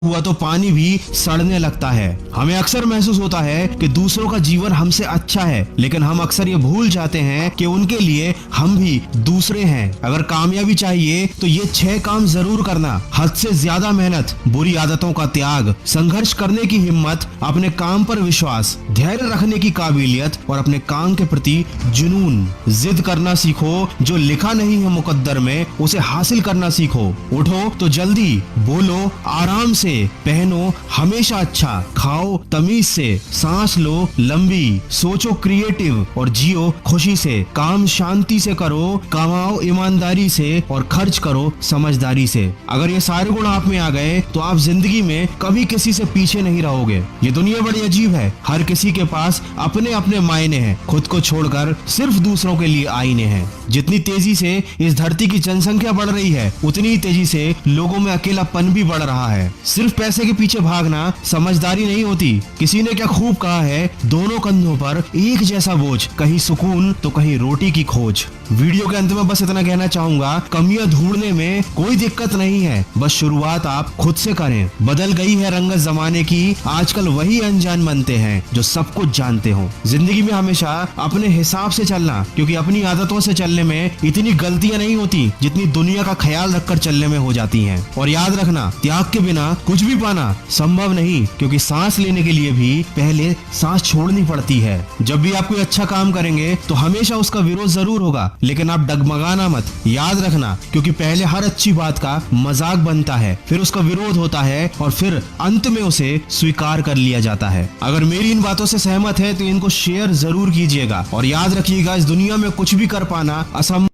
हुआ तो पानी भी सड़ने लगता है। हमें अक्सर महसूस होता है कि दूसरों का जीवन हमसे अच्छा है, लेकिन हम अक्सर ये भूल जाते हैं कि उनके लिए हम भी दूसरे हैं। अगर कामयाबी चाहिए तो ये 6 काम जरूर करना: हद से ज्यादा मेहनत, बुरी आदतों का त्याग, संघर्ष करने की हिम्मत, अपने काम पर विश्वास, धैर्य रखने की काबिलियत और अपने काम के प्रति जुनून। जिद करना सीखो, जो लिखा नहीं है मुकद्दर में उसे हासिल करना सीखो। उठो तो जल्दी, बोलो आराम से, पहनो हमेशा अच्छा, खाओ तमीज से, सांस लो लंबी, सोचो क्रिएटिव और जियो खुशी से। काम शांति से करो, कमाओ ईमानदारी से और खर्च करो समझदारी से। अगर ये सारे गुण आप में आ गए तो आप जिंदगी में कभी किसी से पीछे नहीं रहोगे। ये दुनिया बड़ी अजीब है, हर किसी के पास अपने अपने मायने हैं, खुद को छोड़कर सिर्फ दूसरों के लिए आईने हैं। जितनी तेजी से इस धरती की जनसंख्या बढ़ रही है, उतनी ही तेजी से लोगों में अकेलापन भी बढ़ रहा है। सिर्फ पैसे के पीछे भागना समझदारी नहीं होती। किसी ने क्या खूब कहा है, दोनों कंधों पर एक जैसा बोझ, कहीं सुकून तो कहीं रोटी की खोज। वीडियो के अंत में बस इतना कहना चाहूंगा, कमियां ढूंढने में कोई दिक्कत नहीं है, बस शुरुआत आप खुद से करें। बदल गई है रंगत जमाने की, आजकल वही अनजान बनते हैं जो सब कुछ जानते हो। जिंदगी में हमेशा अपने हिसाब से चलना, क्योंकि अपनी आदतों से चलने में इतनी गलतियां नहीं होती जितनी दुनिया का ख्याल रखकर चलने में हो जाती हैं। और याद रखना, त्याग के बिना कुछ भी पाना संभव नहीं, क्योंकि सांस लेने के लिए भी पहले सांस छोड़नी पड़ती है। जब भी आप कोई अच्छा काम करेंगे तो हमेशा उसका विरोध जरूर होगा, लेकिन आप डगमगाना मत। याद रखना, क्योंकि पहले हर अच्छी बात का मजाक बनता है, फिर उसका विरोध होता है और फिर अंत में उसे स्वीकार कर लिया जाता है। अगर मेरी इन बातों से सहमत है तो इनको शेयर जरूर कीजिएगा और याद रखिएगा, इस दुनिया में कुछ भी कर पाना असंभव।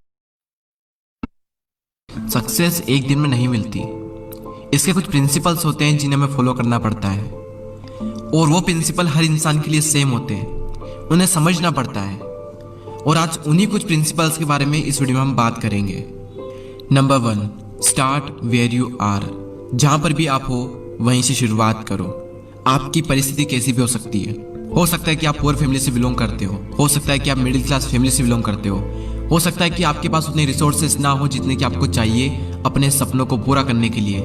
सक्सेस एक दिन में नहीं मिलती। इसके कुछ प्रिंसिपल्स होते हैं जिन्हें हमें फॉलो करना पड़ता है, और वो प्रिंसिपल हर इंसान के लिए सेम होते हैं, उन्हें समझना पड़ता है। और आज उन्हीं कुछ प्रिंसिपल्स के बारे में इस वीडियो में हम बात करेंगे। Number 1, start where you are. जहां पर भी आप हो वहीं से शुरुआत करो। आपकी परिस्थिति कैसी भी हो सकती है। हो सकता है कि आप पुअर फैमिली से बिलोंग करते हो सकता है कि आप मिडिल क्लास फैमिली से बिलोंग करते हो सकता है कि आपके पास उतने रिसोर्सेस ना हो जितने कि आपको चाहिए अपने सपनों को पूरा करने के लिए।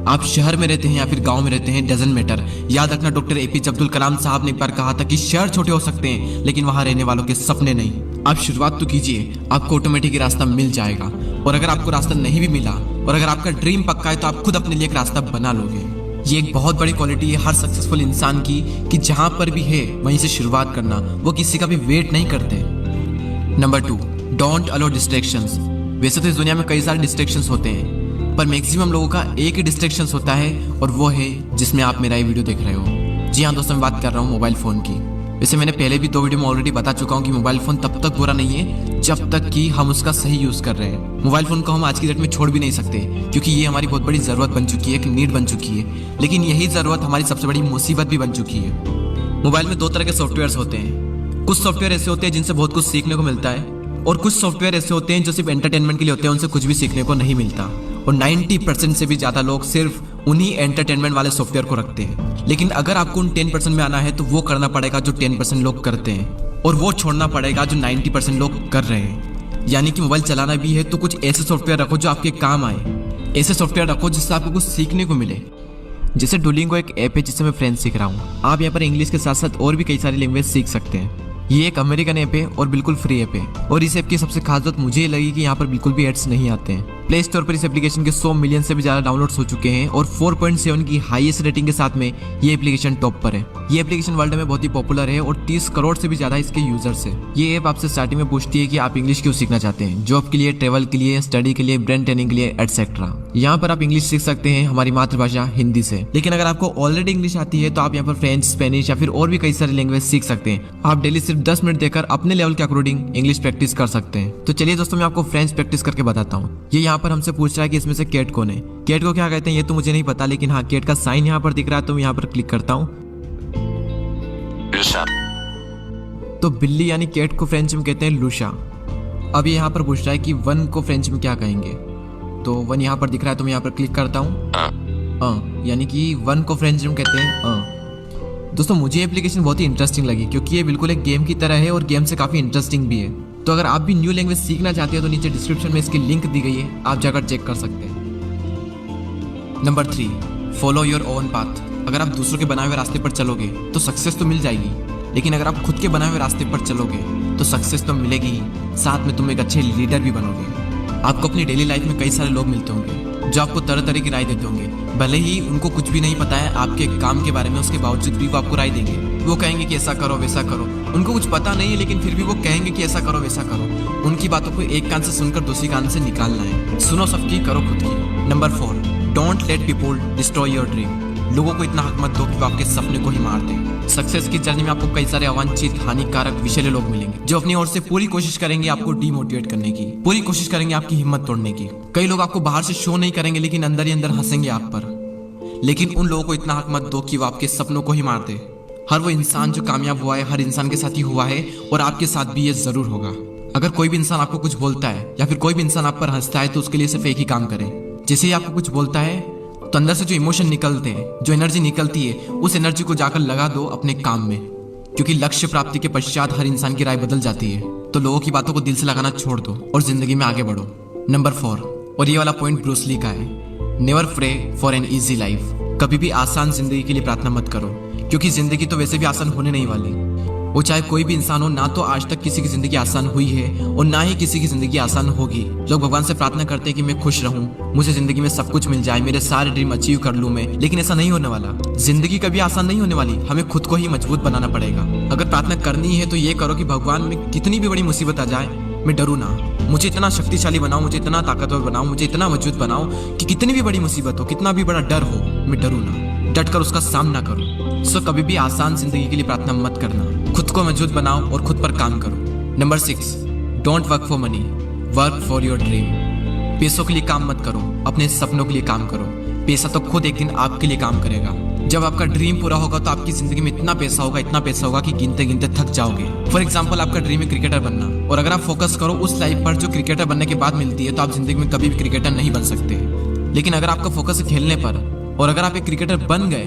आप शहर में रहते हैं या फिर गांव में रहते हैं, डजंट मैटर। याद रखना, डॉक्टर APJ अब्दुल कलाम साहब ने एक बार कहा था कि शहर छोटे हो सकते हैं लेकिन वहां रहने वालों के सपने नहीं। आप शुरुआत तो कीजिए, आपको ऑटोमेटिक रास्ता मिल जाएगा। और अगर आपको रास्ता नहीं भी मिला और अगर आपका ड्रीम पक्का है तो आप खुद अपने लिए एक रास्ता बना लोगे। ये एक बहुत बड़ी क्वालिटी है हर सक्सेसफुल इंसान की, कि जहां पर भी है वहीं से शुरुआत करना। वो किसी का भी वेट नहीं करते। Number 2, don't allow distractions. वैसे तो इस दुनिया में कई सारे डिस्ट्रैक्शंस होते हैं, पर मैक्सिमम लोगों का एक ही डिस्ट्रैक्शंस होता है, और वो है जिसमें आप मेरा ये वीडियो देख रहे हो। जी हाँ दोस्तों, मैं बात कर रहा हूँ मोबाइल फ़ोन की। वैसे मैंने पहले भी 2 वीडियो में ऑलरेडी बता चुका हूँ कि मोबाइल फ़ोन तब तक बुरा नहीं है जब तक कि हम उसका सही यूज़ कर रहे हैं। मोबाइल फ़ोन को हम आज की डेट में छोड़ भी नहीं सकते, क्योंकि ये हमारी बहुत बड़ी ज़रूरत बन चुकी है, एक नीड बन चुकी है। लेकिन यही ज़रूरत हमारी सबसे बड़ी मुसीबत भी बन चुकी है। मोबाइल में 2 तरह के सॉफ्टवेयर होते हैं। कुछ सॉफ्टवेयर ऐसे होते हैं जिनसे बहुत कुछ सीखने को मिलता है, और कुछ सॉफ्टवेयर ऐसे होते हैं जो सिर्फ एंटरटेनमेंट के लिए होते हैं, उनसे कुछ भी सीखने को नहीं मिलता। और 90% से भी ज़्यादा लोग सिर्फ उन्हीं एंटरटेनमेंट वाले सॉफ्टवेयर को रखते हैं। लेकिन अगर आपको उन 10% में आना है तो वो करना पड़ेगा जो 10% लोग करते हैं, और वो छोड़ना पड़ेगा जो 90% लोग कर रहे हैं। यानी कि मोबाइल चलाना भी है तो कुछ ऐसे सॉफ्टवेयर रखो जो आपके काम आए। ऐसे सॉफ्टवेयर रखो जिससे आपको कुछ सीखने को मिले। जैसे डुओलिंगो एक ऐप है जिससे मैं फ्रेंच सीख रहा हूँ। आप यहाँ पर इंग्लिश के साथ साथ और भी कई सारी लैंग्वेज सीख सकते हैं। ये एक अमेरिकन ऐप है और बिल्कुल फ्री ऐप है, और इस ऐप की सबसे खास बात मुझे ये लगी कि यहाँ पर बिल्कुल भी एड्स नहीं आते हैं। प्ले स्टोर पर इस एप्लीकेशन के 100 मिलियन से भी ज्यादा डाउनलोड्स हो चुके हैं, और 4.7 की हाईएस्ट रेटिंग के साथ में ये एप्लीकेशन टॉप पर है। ये एप्लीकेशन वर्ल्ड में बहुत ही पॉपुलर है और 30 करोड़ से भी ज्यादा इसके यूजर्स है। ये ऐप आपसे स्टार्टिंग में पूछती है कि आप इंग्लिश क्यों सीखना चाहते हैं, जॉब के लिए, ट्रेवल के लिए, स्टडी के लिए, ब्रेन ट्रेनिंग के लिए, एटसेट्रा। यहाँ पर आप इंग्लिश सीख सकते हैं हमारी मातृभाषा हिंदी से। लेकिन अगर आपको ऑलरेडी इंग्लिश आती है तो आप यहाँ पर फ्रेंच, स्पेनिश या फिर और भी कई सारी लैंग्वेज सीख सकते हैं। आप डेली सिर्फ 10 मिनट देकर अपने लेवल के अकॉर्डिंग इंग्लिश प्रैक्टिस कर सकते हैं। तो चलिए दोस्तों, मैं आपको फ्रेंच प्रैक्टिस करके बताता हूँ। ये यहाँ पर हमसे पूछ रहा है कि इसमें से कैट कौन है। कैट को क्या कहते हैं ये तो मुझे नहीं पता, लेकिन हाँ, कैट का साइन यहाँ पर दिख रहा है तो मैं यहाँ पर क्लिक करता हूँ। तो बिल्ली यानी कैट को फ्रेंच में कहते हैं लूशा। अब ये यहाँ पर पूछ रहा है कि 1 को फ्रेंच में क्या कहेंगे, तो 1 यहाँ पर दिख रहा है तो मैं यहाँ पर क्लिक करता हूँ। यानी कि 1 को फ्रेंच में कहते हैं दोस्तों मुझे एप्लीकेशन बहुत ही इंटरेस्टिंग लगी, क्योंकि ये बिल्कुल एक गेम की तरह है और गेम से काफ़ी इंटरेस्टिंग भी है। तो अगर आप भी न्यू लैंग्वेज सीखना चाहते हो तो नीचे डिस्क्रिप्शन में इसकी लिंक दी गई है, आप जाकर चेक कर सकते हैं। Number 3, follow your own path. अगर आप दूसरों के बनाए हुए रास्ते पर चलोगे तो सक्सेस तो मिल जाएगी, लेकिन अगर आप खुद के बनाए हुए रास्ते पर चलोगे तो सक्सेस तो मिलेगी ही, साथ में तुम एक अच्छे लीडर भी बनोगे। आपको अपनी डेली लाइफ में कई सारे लोग मिलते होंगे जो आपको तरह तरह की राय देते होंगे। भले ही उनको कुछ भी नहीं पता है आपके काम के बारे में, उसके बावजूद भी वो आपको राय देंगे। वो कहेंगे कि ऐसा करो वैसा करो। उनको कुछ पता नहीं है, लेकिन फिर भी वो कहेंगे कि ऐसा करो वैसा करो। उनकी बातों को एक कान से सुनकर दूसरी कान से निकालना है। सुनो सबकी, करो खुद की। Number 4, don't let people destroy your dream. लोगों को इतना हक मत दो कि वो आपके सपने को ही मार दें। सक्सेस की जर्नी में आपको कई सारे अवांछित, हानिकारक, विषैले लोग मिलेंगे जो अपनी ओर से पूरी कोशिश करेंगे आपको डीमोटिवेट करने की, पूरी कोशिश करेंगे आपकी हिम्मत तोड़ने की। कई लोग आपको बाहर से शो नहीं करेंगे, लेकिन अंदर ही अंदर हंसेंगे आप पर। लेकिन उन लोगों को इतना हक मत दो कि वो आपके सपनों को ही मार दे। हर वो इंसान जो कामयाब हुआ है, हर इंसान के साथ ही हुआ है, और आपके साथ भी ये जरूर होगा। अगर कोई भी इंसान आपको कुछ बोलता है या फिर कोई भी इंसान आप पर हंसता है तो उसके लिए सिर्फ एक ही काम करें। जैसे ही आपको कुछ बोलता है तो अंदर से जो इमोशन निकलते हैं, जो एनर्जी निकलती है, उस एनर्जी को जाकर लगा दो अपने काम में, क्योंकि लक्ष्य प्राप्ति के पश्चात हर इंसान की राय बदल जाती है। तो लोगों की बातों को दिल से लगाना छोड़ दो और जिंदगी में आगे बढ़ो। नंबर 4, और ये वाला पॉइंट ब्रूस ली का है, never pray for an easy life. कभी भी आसान जिंदगी के लिए प्रार्थना मत करो, क्योंकि जिंदगी तो वैसे भी आसान होने नहीं वाली। वो चाहे कोई भी इंसान हो, ना तो आज तक किसी की जिंदगी आसान हुई है और ना ही किसी की जिंदगी आसान होगी। लोग भगवान से प्रार्थना करते हैं कि मैं खुश रहूं, मुझे जिंदगी में सब कुछ मिल जाए, मेरे सारे ड्रीम अचीव कर लूं मैं, लेकिन ऐसा नहीं होने वाला। जिंदगी कभी आसान नहीं होने वाली, हमें खुद को ही मजबूत बनाना पड़ेगा। अगर प्रार्थना करनी है तो ये करो कि भगवान में कितनी भी बड़ी मुसीबत आ जाए मैं डरूं ना, मुझे इतना शक्तिशाली बनाओ, मुझे इतना ताकतवर बनाओ, मुझे इतना मजबूत बनाओ कि कितनी भी बड़ी मुसीबत हो, कितना भी बड़ा डर हो, मैं डरूं ना, डट कर उसका सामना करो। सो कभी भी आसान जिंदगी के लिए प्रार्थना मत करना, खुद को मजबूत बनाओ और खुद पर काम करो। Number 6, don't work for money, work for your dream. पैसों के लिए काम मत करो, अपने सपनों के लिए काम करो। पैसा तो खुद एक दिन आपके लिए काम करेगा। जब आपका ड्रीम पूरा होगा तो आपकी जिंदगी में इतना पैसा होगा कि गिनते गिनते थक जाओगे। फॉर एग्जाम्पल, आपका ड्रीम है क्रिकेटर बनना, और अगर आप फोकस करो उस लाइफ पर जो क्रिकेटर बनने के बाद मिलती है, तो आप जिंदगी में कभी भी क्रिकेटर नहीं बन सकते। लेकिन अगर आपका फोकस है खेलने पर, और अगर आप एक क्रिकेटर बन गए,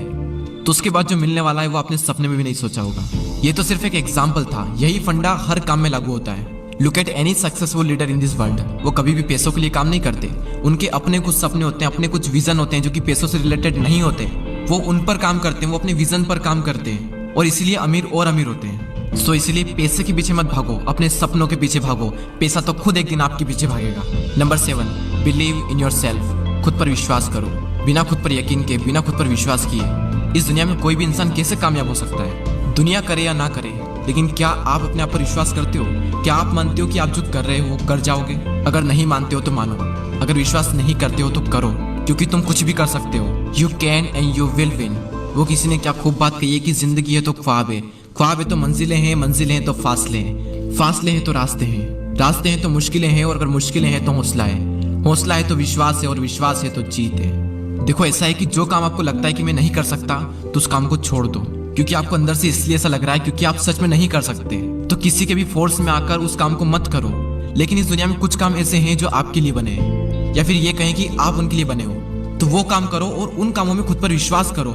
तो उसके बाद जो मिलने वाला है वो आपने सपने में भी नहीं सोचा होगा। ये तो सिर्फ एक एग्जाम्पल था, यही फंडा हर काम में लागू होता है। Look at any successful leader in this world, वो कभी भी पैसों के लिए काम नहीं करते। उनके अपने कुछ सपने होते हैं, अपने कुछ विजन होते हैं जो कि पैसों से रिलेटेड नहीं होते। वो उन पर काम करते हैं, वो अपने विजन पर काम करते हैं, और इसीलिए अमीर और अमीर होते हैं। सो इसलिए पैसे के पीछे मत भागो, अपने सपनों के पीछे भागो। पैसा तो खुद एक दिन आपके पीछे भागेगा। Number 7, believe in your self. खुद पर विश्वास करो। बिना खुद पर यकीन के, बिना खुद पर विश्वास किए इस दुनिया में कोई भी इंसान कैसे कामयाब हो सकता है? दुनिया करे या ना करे, लेकिन क्या आप अपने आप पर विश्वास करते हो? क्या आप मानते हो कि आप जो कर रहे हो कर जाओगे? अगर नहीं मानते हो तो मानो, अगर विश्वास नहीं करते हो तो करो, क्योंकि तुम कुछ भी कर सकते हो। You can and you will win. वो किसी ने क्या खूब बात कही है कि जिंदगी है तो ख्वाब है, ख्वाब है तो मंजिलें हैं, मंजिलें हैं तो फासले हैं, फासले हैं तो रास्ते हैं, रास्ते हैं तो मुश्किलें हैं, और अगर मुश्किलें हैं तो हौसला है, हौसला है तो विश्वास है, और विश्वास है तो जीत है। देखो, ऐसा है कि जो काम आपको लगता है कि मैं नहीं कर सकता, तो उस काम को छोड़ दो, क्योंकि आपको अंदर से इसलिए ऐसा लग रहा है क्योंकि आप सच में नहीं कर सकते। तो किसी के भी फोर्स में आकर उस काम को मत करो। लेकिन इस दुनिया में कुछ काम ऐसे हैं जो आपके लिए बने हैं, या फिर ये कहें कि आप उनके लिए बने हो, तो वो काम करो और उन कामों में खुद पर विश्वास करो,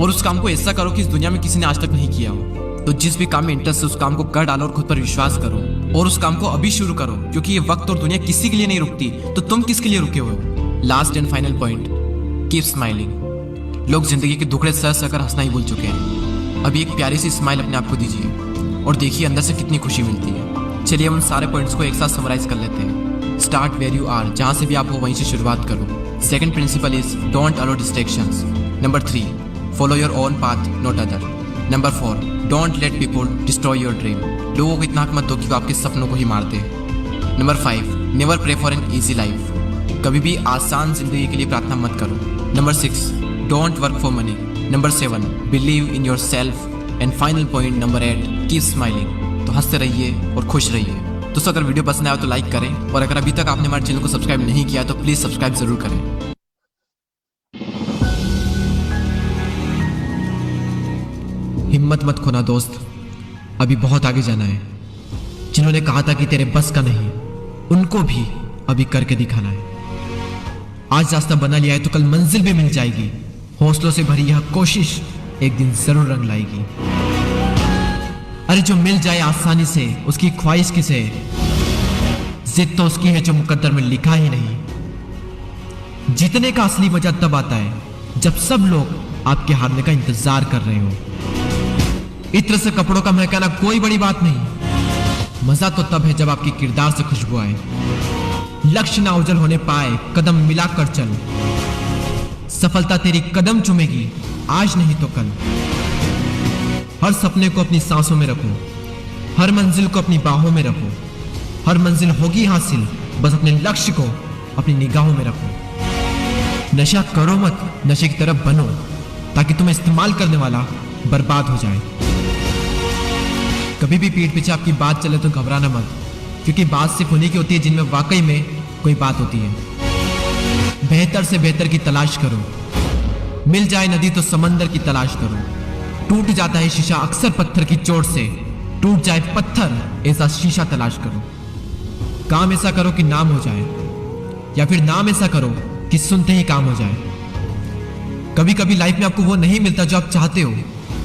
और उस काम को ऐसा करो कि इस दुनिया में किसी ने आज तक नहीं किया हो। तो जिस भी काम में इंटरेस्ट है उस काम को कर डालो और खुद पर विश्वास करो, और उस काम को अभी शुरू करो, क्योंकि ये वक्त और दुनिया किसी के लिए नहीं रुकती, तो तुम किसके लिए रुके हुए हो? Last and final point, keep smiling. लोग जिंदगी के दुखड़े सह सहकर हंसना ही भूल चुके हैं। अभी एक प्यारी सी स्माइल अपने आप को दीजिए और देखिए अंदर से कितनी खुशी मिलती है। चलिए हम उन सारे पॉइंट्स को एक साथ समराइज कर लेते हैं। स्टार्ट वेयर यू आर, जहां से भी आप हो वहीं से शुरुआत करो। Second principle is don't allow distractions. Number 3, follow your own path not other. Number 4, don't let people destroy your dream. लोगों को इतना हक मत दो कि वो आपके सपनों को ही मार दे। Number 5, never pray for an easy life. कभी भी आसान जिंदगी के लिए प्रार्थना मत करो। Number 6, don't work for money. Number 7, believe in yourself. And final point number 8, keep smiling. तो हंसते रहिए और खुश रहिए। दोस्तों, अगर वीडियो पसंद आया तो लाइक करें, और अगर अभी तक आपने हमारे चैनल को सब्सक्राइब नहीं किया तो प्लीज सब्सक्राइब जरूर करें। हिम्मत मत खोना दोस्त, अभी बहुत आगे जाना है। जिन्होंने कहा था कि तेरे बस का नहीं, उनको भी अभी करके दिखाना है। आज रास्ता बना लिया है तो कल मंजिल भी मिल जाएगी। हौसलों से भरी यह कोशिश एक दिन जरूर रंग लाएगी। अरे जो मिल जाए आसानी से उसकी ख्वाहिश किसे? जिद तो उसकी है जो मुकद्दर में लिखा ही नहीं। जीतने का असली मजा तब आता है जब सब लोग आपके हारने का इंतजार कर रहे हो। इत्र से कपड़ों का महकाना कोई बड़ी बात नहीं, मजा तो तब है जब आपके किरदार से खुशबू आए। लक्ष्य ना उजल होने पाए, कदम मिलाकर चल। सफलता तेरी कदम चूमेगी, आज नहीं तो कल। हर सपने को अपनी सांसों में रखो, हर मंजिल को अपनी बाहों में रखो। हर मंजिल होगी हासिल, बस अपने लक्ष्य को अपनी निगाहों में रखो। नशा करो मत, नशे की तरफ बनो, ताकि तुम्हें इस्तेमाल करने वाला बर्बाद हो जाए। कभी भी पीठ पीछे आपकी बात चले तो घबराना मत, क्योंकि बात सिर्फ उन्हीं की होती है जिनमें वाकई में कोई बात होती है। बेहतर से बेहतर की तलाश करो, मिल जाए नदी तो समंदर की तलाश करो। टूट जाता है शीशा अक्सर पत्थर की चोट से, टूट जाए पत्थर ऐसा शीशा तलाश करो। काम ऐसा करो कि नाम हो जाए, या फिर नाम ऐसा करो कि सुनते ही काम हो जाए। कभी कभी लाइफ में आपको वो नहीं मिलता जो आप चाहते हो,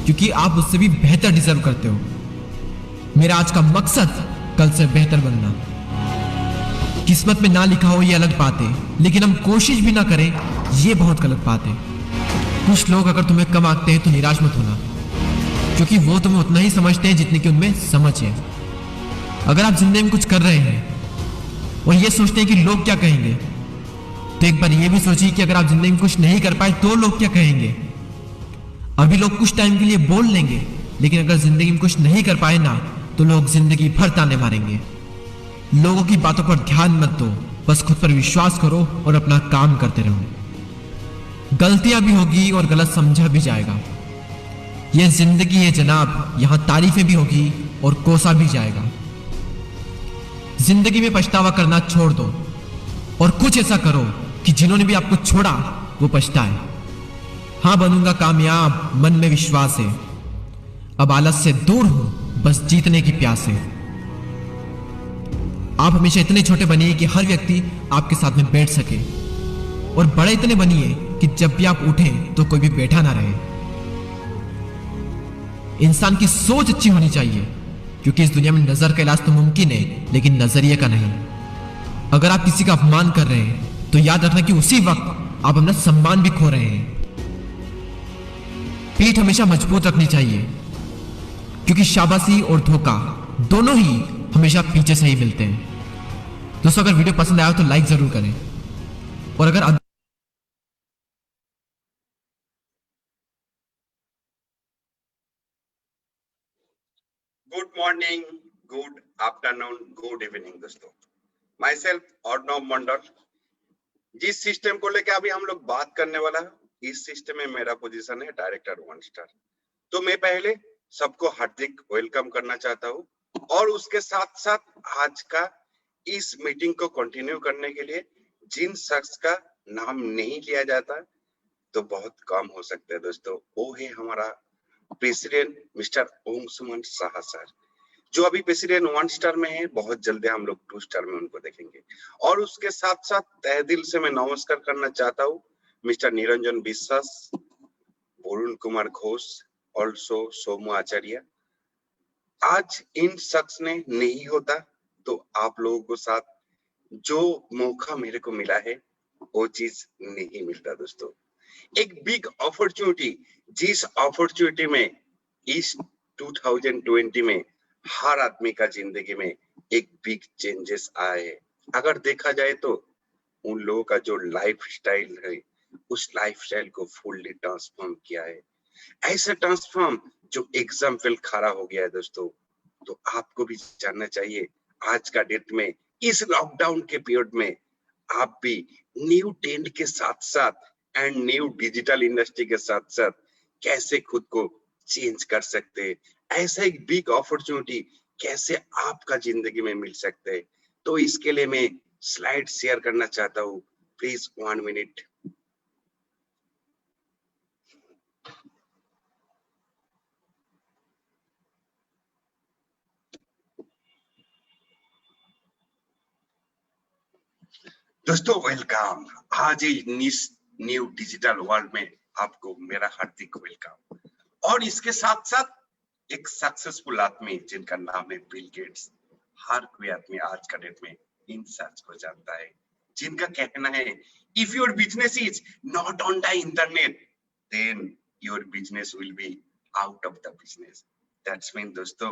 क्योंकि आप उससे भी बेहतर डिजर्व करते हो। मेरा आज का मकसद कल से बेहतर बनना। किस्मत में ना लिखा हो ये अलग बात है, लेकिन हम कोशिश भी ना करें ये बहुत गलत बात है। कुछ लोग अगर तुम्हें कम आंकते हैं तो निराश मत होना, क्योंकि वो तुम्हें उतना ही समझते हैं जितनी कि उनमें समझ है। अगर आप जिंदगी में कुछ कर रहे हैं और ये सोचते हैं कि लोग क्या कहेंगे, तो एक बार ये भी सोचिए कि अगर आप जिंदगी में कुछ नहीं कर पाए तो लोग क्या कहेंगे। अभी लोग कुछ टाइम के लिए बोल लेंगे, लेकिन अगर जिंदगी में कुछ नहीं कर पाए ना, तो लोग जिंदगी भर ताने मारेंगे। लोगों की बातों पर ध्यान मत दो, बस खुद पर विश्वास करो और अपना काम करते रहो। गलतियां भी होगी और गलत समझा भी जाएगा। यह जिंदगी है जनाब, यहां तारीफें भी होगी और कोसा भी जाएगा। जिंदगी में पछतावा करना छोड़ दो और कुछ ऐसा करो कि जिन्होंने भी आपको छोड़ा वो पछताए। हां, बनूंगा कामयाब, मन में विश्वास है। अब आलस से दूर हूं, बस जीतने की प्यास है। आप हमेशा इतने छोटे बनिए कि हर व्यक्ति आपके साथ में बैठ सके, और बड़े इतने बनिए कि जब भी आप उठें तो कोई भी बैठा ना रहे। इंसान की सोच अच्छी होनी चाहिए, क्योंकि इस दुनिया में नजर का इलाज तो मुमकिन है, लेकिन नजरिए का नहीं। अगर आप किसी का अपमान कर रहे हैं तो याद रखना कि उसी वक्त आप अपना सम्मान भी खो रहे हैं। पीठ हमेशा मजबूत रखनी चाहिए, क्योंकि शाबाशी और धोखा दोनों ही हमेशा पीछे से ही मिलते हैं। दोस्तों, अगर वीडियो पसंद आया तो लाइक जरूर करें, और अगर good morning, good afternoon, good evening दोस्तों। माई सेल्फ अर्णव मंडल। जिस सिस्टम को लेकर अभी हम लोग बात करने वाला है, इस सिस्टम में मेरा पोजीशन है डायरेक्टर 1 स्टार। तो मैं पहले सबको हार्दिक वेलकम करना चाहता हूँ, और उसके साथ साथ आज का इस मीटिंग को कंटिन्यू करने के लिए जिन शख्स का नाम नहीं लिया जाता तो बहुत कम हो सकता है दोस्तों, वो है हमारा प्रेसिडेंट मिस्टर ओम सुमन साहा सर, जो अभी प्रेसिडेंट 1 स्टार में है। बहुत जल्दी हम लोग 2 स्टार में उनको देखेंगे। और उसके साथ साथ तहे दिल से मैं नमस्कार करना चाहता हूँ मिस्टर निरंजन विश्वास, वरुण कुमार घोष, ऑल्सो सोमू आचार्य। आज इन शख्स ने नहीं होता तो आप लोगों को साथ जो मौका मेरे को मिला है वो चीज नहीं मिलता दोस्तों। एक बिग अपॉर्चुनिटी, जिस अपॉर्चुनिटी में इस 2020 में हर आदमी का जिंदगी में एक बिग चेंजेस आए हैं। अगर देखा जाए तो उन लोगों का जो लाइफ स्टाइल है, उस लाइफ स्टाइल को फुल्ली ट्रांसफॉर्म किया है। ऐसा ट्रांसफॉर्म जो एग्जाम्पल खड़ा हो गया है दोस्तों। तो आपको भी जानना चाहिए आज का डेट में, इस लॉकडाउन के पीरियड में आप भी न्यू ट्रेंड के साथ साथ एंड न्यू डिजिटल इंडस्ट्री के साथ साथ कैसे खुद को चेंज कर सकते हैं। ऐसा एक बिग अपॉर्चुनिटी कैसे आपका जिंदगी में मिल सकते हैं। तो इसके लिए मैं स्लाइड शेयर करना चाहता हूँ, प्लीज 1 मिनट। दोस्तों वेलकम। आज इस न्यू डिजिटल वर्ल्ड में आपको मेरा हार्दिक वेलकम। और इसके साथ साथ एक सक्सेसफुल आदमी जिनका नाम है बिल गेट्स। हर कोई आदमी आज का डेट में इन सर्च को जानता है, जिनका कहना है If your business is not on the internet, then your business will be out of the business. That's mean दोस्तों,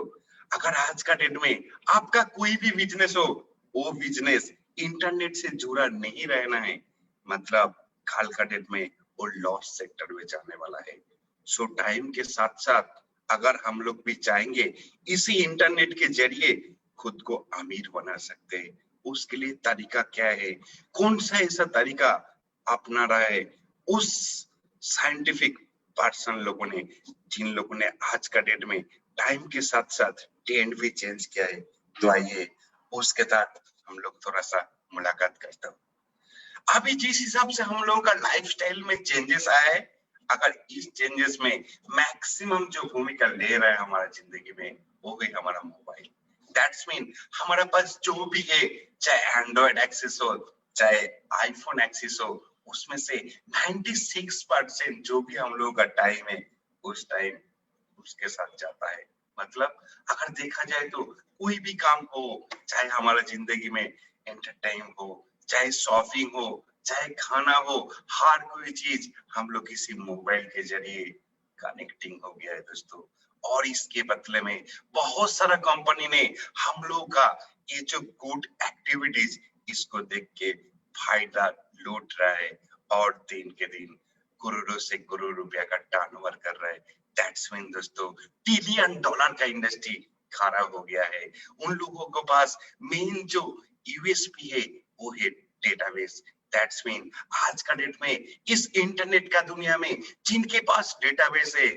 अगर आज का डेट में आपका कोई भी बिजनेस हो, वो बिजनेस इंटरनेट से जुड़ा नहीं रहना है, मतलब कल का डेट में वो लॉस सेक्टर में जाने वाला है। सो टाइम के साथ साथ अगर हम लोग भी चाहेंगे इसी इंटरनेट के जरिए खुद को अमीर बना सकते हैं, उसके लिए तरीका क्या है, कौन सा ऐसा तरीका अपना रहा है उस साइंटिफिक पर्सन लोगों ने, जिन लोगों ने आज का डेट में टाइम के साथ साथ ट्रेंड भी चेंज किया है। तो आइए उसके साथ हम लोग थोड़ा सा मुलाकात करते हैं। अभी जिस हिसाब से हम लोगों का लाइफस्टाइल में चेंजेस आया है, अगर इस चेंजेस में मैक्सिमम जो भूमिका ले रहा है हमारा जिंदगी में, वो है हमारा मोबाइल। दैट्स मीन हमारे पास जो भी है, चाहे एंड्रॉइड एक्सेस हो, चाहे आईफोन एक्सेस हो, उसमें से 96% जो भी हम लोगों का टाइम है, उस टाइम उसके साथ जाता है। मतलब अगर देखा जाए तो कोई भी काम हो, चाहे हमारा जिंदगी में एंटरटेन हो, चाहे शॉपिंग हो, चाहे खाना हो, हर कोई चीज हम लोग किसी मोबाइल के जरिए कनेक्टिंग हो गया है दोस्तों। और इसके बदले में बहुत सारा कंपनी ने हम लोग का ये जो गुड एक्टिविटीज, इसको देख के फायदा लूट रहा है और दिन के दिन करोड़ों से करोड़ रुपया का टर्नओवर कर रहा है। दैट्स मीन दोस्तों, $1 ट्रिलियन का इंडस्ट्री खड़ा हो गया है। उन लोगों के पास मेन जो यूएसपी है वो है डेटाबेस। दैट्स मीन आज का डेट में इस इंटरनेट का दुनिया में जिनके पास डेटाबेस है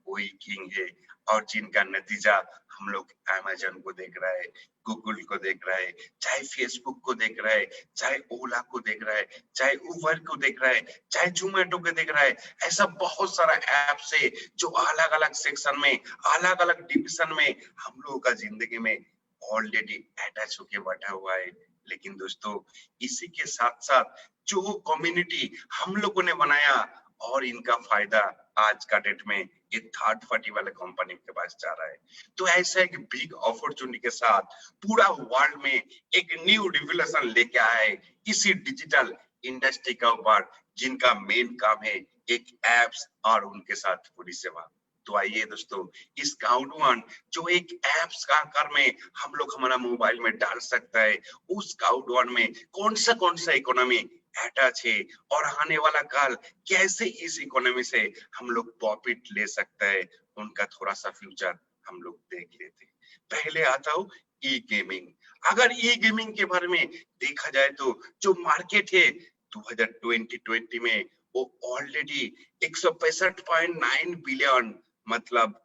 वही किंग है, और जिनका नतीजा हम लोग अमेज़न को देख रहा है, गूगल को देख रहा है, चाहे फेसबुक को देख रहा है, चाहे ओला को देख रहा है, चाहे उबर को देख रहा है, चाहे जोमेटो को देख रहा है। ऐसा बहुत सारा ऐप्स है जो अलग अलग सेक्शन में, अलग अलग डिवीजन में हम लोगों का जिंदगी में ऑलरेडी अटैच होके बैठा हुआ है। लेकिन दोस्तों, इसी के साथ साथ जो कम्युनिटी हम लोगों ने बनाया और इनका फायदा आज का डेट में ये थर्ड पार्टी वाले कंपनी के पास जा रहा है। तो ऐसा एक बिग अपॉर्चुनिटी के साथ पूरा वर्ल्ड में एक न्यू रिवोल्यूशन लेके आया है इसी डिजिटल इंडस्ट्री का ऊपर, जिनका मेन काम है एक एप्स और उनके साथ पूरी सेवा। तो आइए दोस्तों, इस काउंट वन जो एक एप्स का आकार में हम लोग हमारा मोबाइल में डाल सकता है, उस काउंट वन में कौन सा इकोनॉमी अटैच है और आने वाला काल कैसे इस इकोनॉमी से हम लोग प्रॉफिट ले सकते हैं, उनका थोड़ा सा फ्यूचर हम लोग देख लेते हैं। पहले आता हूँ ई गेमिंग। अगर ई गेमिंग के बारे में देखा जाए तो जो मार्केट है 2020 में वो ऑलरेडी 165.9 बिलियन, मतलब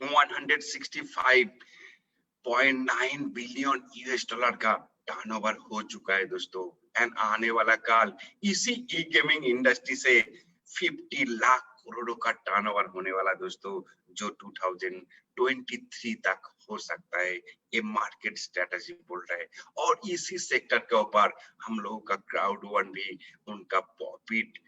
165.9 बिलियन यूएस डॉलर का टर्नओवर हो चुका है दोस्तों। एंड आने वाला काल इसी ई गेमिंग इंडस्ट्री से 50 लाख करोड़ों का टर्नओवर होने वाला दोस्तों, जो 2023 तक हो सकता है, ये मार्केट स्ट्रेटजी बोल रहा है। और इसी सेक्टर के ऊपर हम लोगों का क्राउड वन भी उनका प्रॉफिट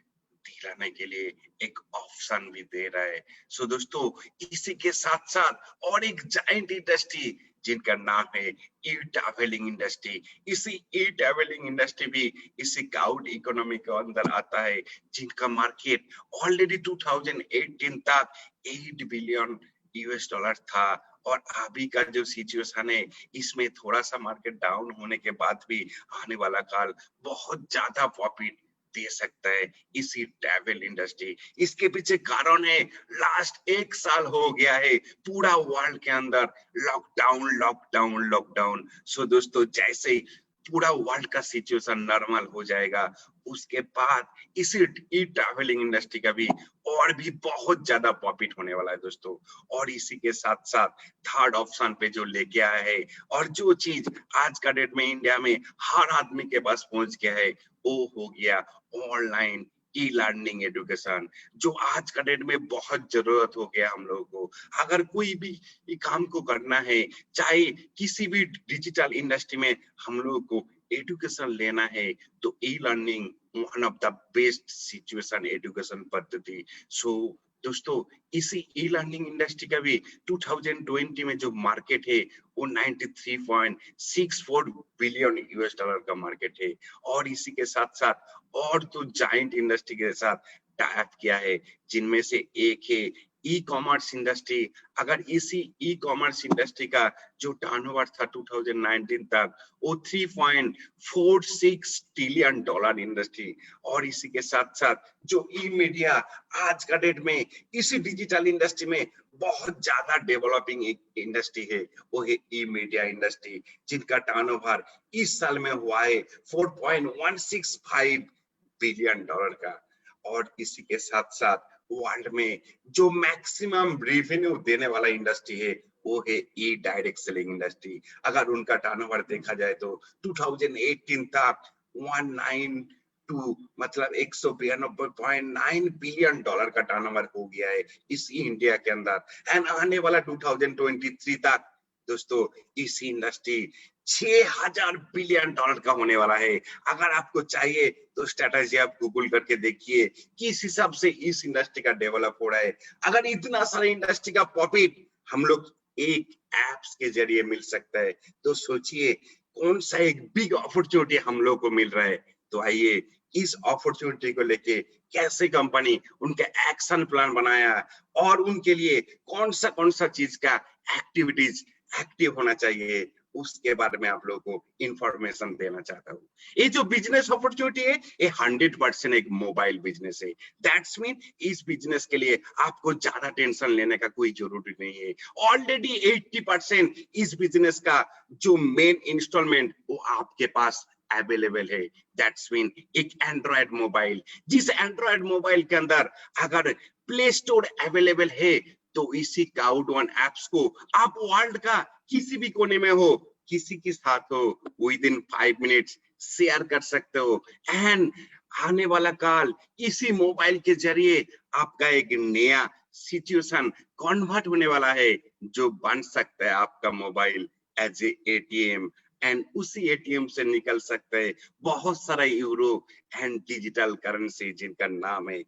दिलाने के लिए एक ऑप्शन भी दे रहा है। सो दोस्तों, इसी के साथ साथ और एक जायंट इंडस्ट्री जिनका नाम है ई ट्रैवलिंग इंडस्ट्री। इसी ई ट्रैवलिंग इंडस्ट्री भी इसी क्लाउड इकोनॉमी के अंदर आता है, जिनका मार्केट ऑलरेडी 2018 तक 8 बिलियन यूएस डॉलर था। और अभी का जो सिचुएशन है, इसमें थोड़ा सा मार्केट डाउन होने के बाद भी आने वाला काल बहुत ज्यादा प्रॉफिट दे सकता है इसी ट्रैवल इंडस्ट्री। इसके पीछे कारण है लास्ट 1 साल हो गया है पूरा वर्ल्ड के अंदर लॉकडाउन। सो दोस्तों, जैसे पूरा वर्ल्ड का सिचुएशन नॉर्मल हो जाएगा, उसके बाद इसी ई ट्रैवलिंग इंडस्ट्री का भी और भी बहुत ज्यादा प्रॉफिट होने वाला है दोस्तों। और इसी के साथ साथ थर्ड ऑप्शन पे जो लेके आया है और जो चीज आज का डेट में इंडिया में हर आदमी के पास पहुंच गया है, वो हो गया ऑनलाइन ई लर्निंग एजुकेशन, जो आज का डेट में बहुत जरूरत हो गया हम लोगों को। अगर कोई भी काम को करना है, चाहे किसी भी डिजिटल इंडस्ट्री में हम लोगों को एजुकेशन लेना है, तो e learning one of the best situation education पद्धति। सो दोस्तों इसी ई लर्निंग इंडस्ट्री का भी 2020 में जो मार्केट है वो 93.64 बिलियन यूएस डॉलर का मार्केट है। और इसी के साथ साथ और तो जायंट इंडस्ट्री के साथ टाई अप किया है, जिनमें से एक है ई कॉमर्स इंडस्ट्री। अगर इसी ई कॉमर्स इंडस्ट्री का जो टर्नओवर था 2019 तक वो 3.46 ट्रिलियन डॉलर इंडस्ट्री। और इसी के साथ साथ जो ई मीडिया आज का डेट में इसी डिजिटल इंडस्ट्री में बहुत ज्यादा डेवलपिंग इंडस्ट्री है, वो है ई मीडिया इंडस्ट्री, जिनका टर्नओवर इस साल में हुआ है 4.165 बिलियन डॉलर का। और इसी के साथ साथ वर्ल्ड में जो मैक्सिमम रेवेन्यू देने वाला इंडस्ट्री है वो है ई डायरेक्ट सेलिंग इंडस्ट्री। अगर उनका टर्नओवर देखा जाए तो 2018 तक 192 मतलब 192.9 बिलियन डॉलर का टर्नओवर हो गया है इसी इंडिया के अंदर। एंड आने वाला 2023 तक दोस्तों इसी इंडस्ट्री 6000 बिलियन डॉलर का होने वाला है। अगर आपको चाहिए तो स्ट्रेटजी आप गूगल करके देखिए किस हिसाब से इस इंडस्ट्री का डेवलप हो रहा है। अगर इतना सारा इंडस्ट्री का प्रॉफिट हम लोग एक एप्स के जरिए मिल सकता है तो सोचिए कौन सा एक बिग अपॉर्चुनिटी हम लोग को मिल रहा है। तो आइए इस अपॉर्चुनिटी को लेके कैसे कंपनी उनके एक्शन प्लान बनाया और उनके लिए कौन सा चीज का एक्टिविटीज एक्टिव होना चाहिए उसके बारे में आप लोगों को इंफॉर्मेशन देना चाहता हूँ। ये जो बिजनेस अपॉर्चुनिटी है ये 100% एक मोबाइल बिजनेस है। दैट्स मीन इस बिजनेस के लिए आपको ज्यादा टेंशन लेने का कोई जरूरत नहीं है। ऑलरेडी 80% इस बिजनेस का जो मेन इंस्टॉलमेंट वो आपके पास अवेलेबल है। दैट्स मीन एक एंड्रॉयड मोबाइल, जिस एंड्रॉयड मोबाइल के अंदर अगर प्ले स्टोर अवेलेबल है तो इसी काउड1 एप्स को आप वर्ल्ड का किसी भी कोने में हो, किसी के साथ हो, विद इन 5 मिनट्स शेयर कर सकते हो। एंड आने वाला काल इसी मोबाइल के जरिए आपका एक नया सिचुएशन कन्वर्ट होने वाला है जो बन सकता है आपका mobile as a ATM. And उसी एटीएम से निकल सकते हैं बहुत सारा यूरो एंड डिजिटल करेंसी जिनका नाम है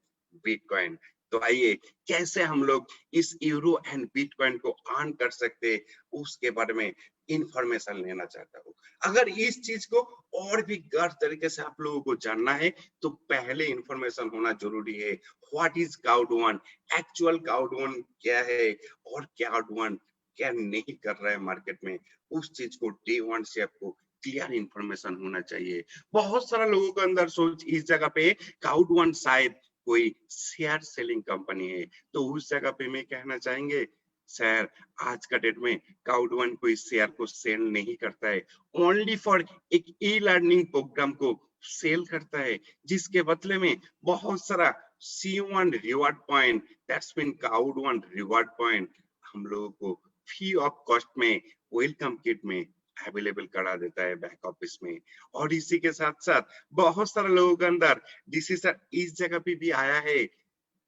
बिटकॉइन। तो आइए कैसे हम लोग इस यूरो एंड बिटकॉइन को अर्न कर सकते हैं उसके बारे में इंफॉर्मेशन लेना चाहता हूँ। अगर इस चीज को और भी गहर तरीके से आप लोगों को जानना है तो पहले इंफॉर्मेशन होना जरूरी है व्हाट इज काउड1, एक्चुअल काउड1 क्या है और काउड1 क्या नहीं कर रहा है मार्केट में। उस चीज को डे 1 से आपको क्लियर इंफॉर्मेशन होना चाहिए। बहुत सारा लोगों के अंदर सोच इस जगह पे काउड1 शायद कोई शेयर सेलिंग कंपनी है, तो उस जगह पे मैं कहना चाहेंगे सर आज का डेट में काउड1 कोई शेयर को सेल नहीं करता है, ओनली फॉर एक ई लर्निंग प्रोग्राम को सेल करता है जिसके बदले में बहुत सारा C1 reward point, that's mean काउड1 रिवार्ड पॉइंट हम लोगों को फ्री ऑफ कॉस्ट में वेलकम किट में अवेलेबल करा देता है बैक ऑफिस में। और इसी के साथ साथ बहुत सारे लोगों के अंदर डिसीजन इस जगह पे भी आया है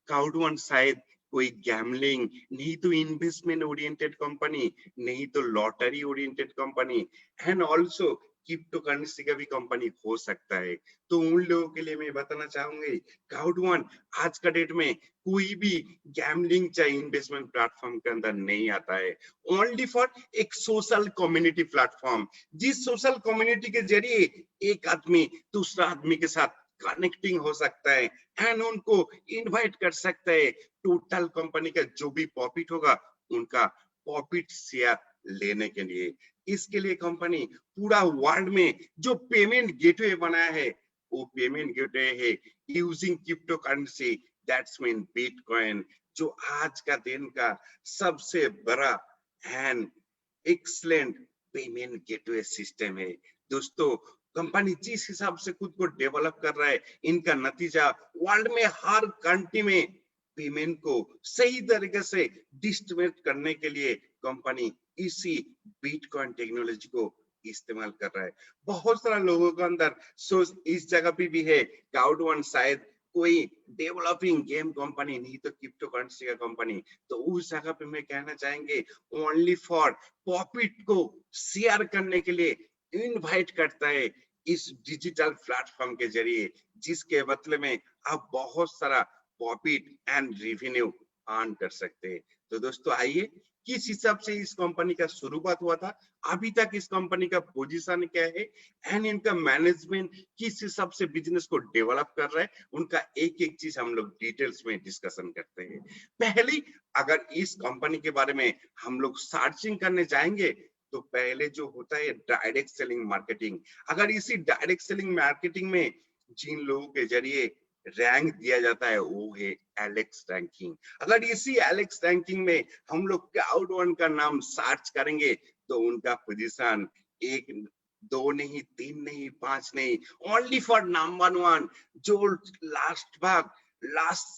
काउड1 शायद कोई गैमलिंग नहीं तो इन्वेस्टमेंट ओरिएंटेड कंपनी, नहीं तो lottery oriented company and also crypto currency का भी कंपनी हो सकता है। तो उन लोगों के लिए मैं बताना चाहूंगी काउड1 आज का डेट में कोई भी गैमलिंग चाहे इन्वेस्टमेंट प्लेटफॉर्म के अंदर नहीं आता है, ओनली फॉर एक सोशल कम्युनिटी प्लेटफॉर्म जिस सोशल कम्युनिटी के जरिए एक आदमी दूसरा आदमी के साथ कनेक्टिंग हो सकता है एंड उनको इनवाइट कर सकता है टोटल कंपनी का जो भी प्रॉफिट होगा उनका प्रॉफिट शेयर लेने के लिए। इसके लिए कंपनी पूरा वर्ल्ड में जो पेमेंट गेटवे बनाया है वो पेमेंट गेटवे है using crypto currency, that's mean bitcoin, जो आज का दिन का सबसे बड़ा and excellent payment gateway system है। दोस्तों कंपनी जिस हिसाब से खुद को डेवलप कर रहा है इनका नतीजा वर्ल्ड में हर कंट्री में पेमेंट को सही तरीके से डिस्ट्रीब्यूट करने के लिए कंपनी इसी बिटकॉइन टेक्नोलॉजी को इस्तेमाल कर रहा है। बहुत सारा लोगों के अंदर सोच इस जगह पे भी है काउड1 शायद कोई डेवलपिंग गेम कंपनी नहीं तो क्रिप्टो करेंसी का कंपनी, तो उस जगह पे मैं कहना चाहेंगे ओनली फॉर प्रॉफिट को शेयर करने के लिए इनवाइट करता है इस डिजिटल प्लेटफॉर्म के जरिए जिसके बदले में आप बहुत सारा प्रॉफिट एंड रेवेन्यू अर्न कर सकते हैं। तो दोस्तों आइए, किस हिसाब से इस कंपनी का शुरुआत हुआ था, अभी तक इस कंपनी का पोजीशन क्या है, एंड इनका मैनेजमेंट किस हिसाब से बिजनेस को डेवलप कर रहा है, उनका एक एक चीज हम लोग डिटेल्स में डिस्कशन करते हैं। पहले अगर इस कंपनी के बारे में हम लोग सर्चिंग करने जाएंगे तो पहले जो होता है डायरेक्ट सेलिंग मार्केटिंग। अगर इसी डायरेक्ट सेलिंग मार्केटिंग में जिन लोगों के जरिए रैंक दिया जाता है वो है एलेक्स रैंकिंग। अगर इसी एलेक्स रैंकिंग में हम लोग क्लाउड वन का नाम सर्च करेंगे तो उनका पोजीशन 1 2 नहीं 3 नहीं 5 नहीं, ओनली फॉर नंबर 1, जो लास्ट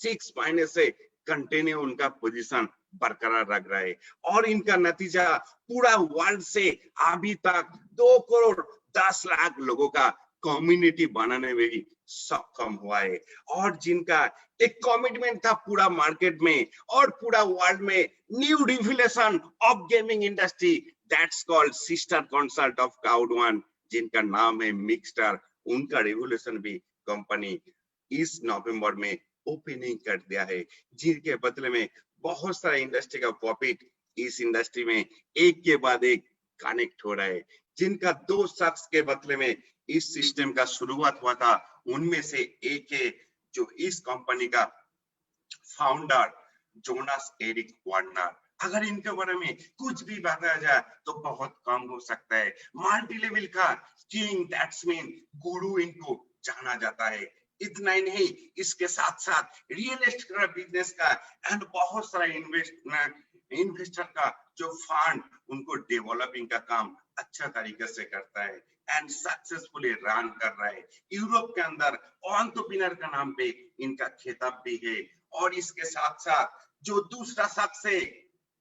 6 महीने से कंटिन्यू उनका पोजीशन बरकरार रख रहा है। और इनका नतीजा पूरा वर्ल्ड से अभी तक 2 करोड़ 10 लाख लोगों का कम्युनिटी बनाने में भी सक्षम हुआ है। और जिनका एक कमिटमेंट था पूरा मार्केट में और पूरा वर्ल्ड में, new revolution of gaming industry, that's called sister consult of cloud one, जिनका नाम है मिक्सटर। उनका रिवोल्यूशन भी कंपनी इस नवंबर में ओपनिंग कर दिया है, जिनके बदले में बहुत सारा इंडस्ट्री का प्रॉफिट इस इंडस्ट्री में एक के बाद एक कनेक्ट हो रहा है। जिनका 2 शख्स के बदले में इस सिस्टम का शुरुआत हुआ था, उनमें से एक है जो इस कंपनी का फाउंडर जोनास एरिक वार्नर। अगर इनके बारे में कुछ भी बताया जाए तो बहुत कम हो सकता है। मल्टी लेवल का किंग, दैट्स मीन गुरु इनको जाना जाता है। इतना ही नहीं, इसके साथ साथ रियल एस्टेट का बिजनेस का एंड बहुत सारा इन्वेस्टर का जो फंड उनको डेवलपिंग का काम अच्छा तरीके से करता है एंड सक्सेसफुली रन कर रहा है। यूरोप के अंदर एंटरप्रेन्योर का नाम पे इनका खिताब भी है। और इसके साथ साथ जो दूसरा शख्स है,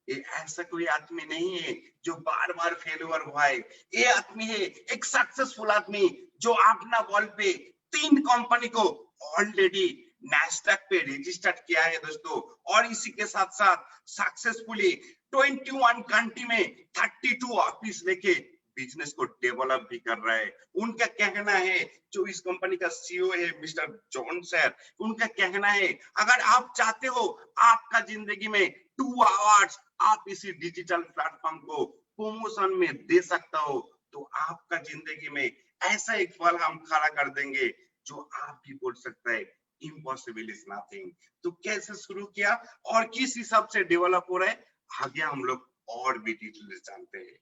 ये ऐसा कोई आदमी नहीं है जो बार बार फेलियर हुआ है। ये आदमी है एक सक्सेसफुल आदमी जो अपना बॉल पे 3 कंपनी को ऑलरेडी नैस्डैक पे रजिस्टर्ड किया है दोस्तों। और इसी के साथ साथ सक्सेसफुली 21 कंट्री में 32 ऑफिस लेके बिजनेस को डेवलप भी कर रहा है। उनका कहना है, जो इस कंपनी का सीईओ है मिस्टर जॉन सर, उनका कहना है अगर आप चाहते हो आपका जिंदगी में 2 आवर्स आप इसी डिजिटल प्लेटफॉर्म को प्रमोशन में दे सकता हो तो आपका जिंदगी में ऐसा एक फल हम खड़ा कर देंगे जो आप भी बोल सकता है इम्पॉसिबल इज नथिंग। तो कैसे शुरू किया और किस हिसाब से डेवलप हो रहा है, आगे हम लोग और भी डिटेल जानते हैं।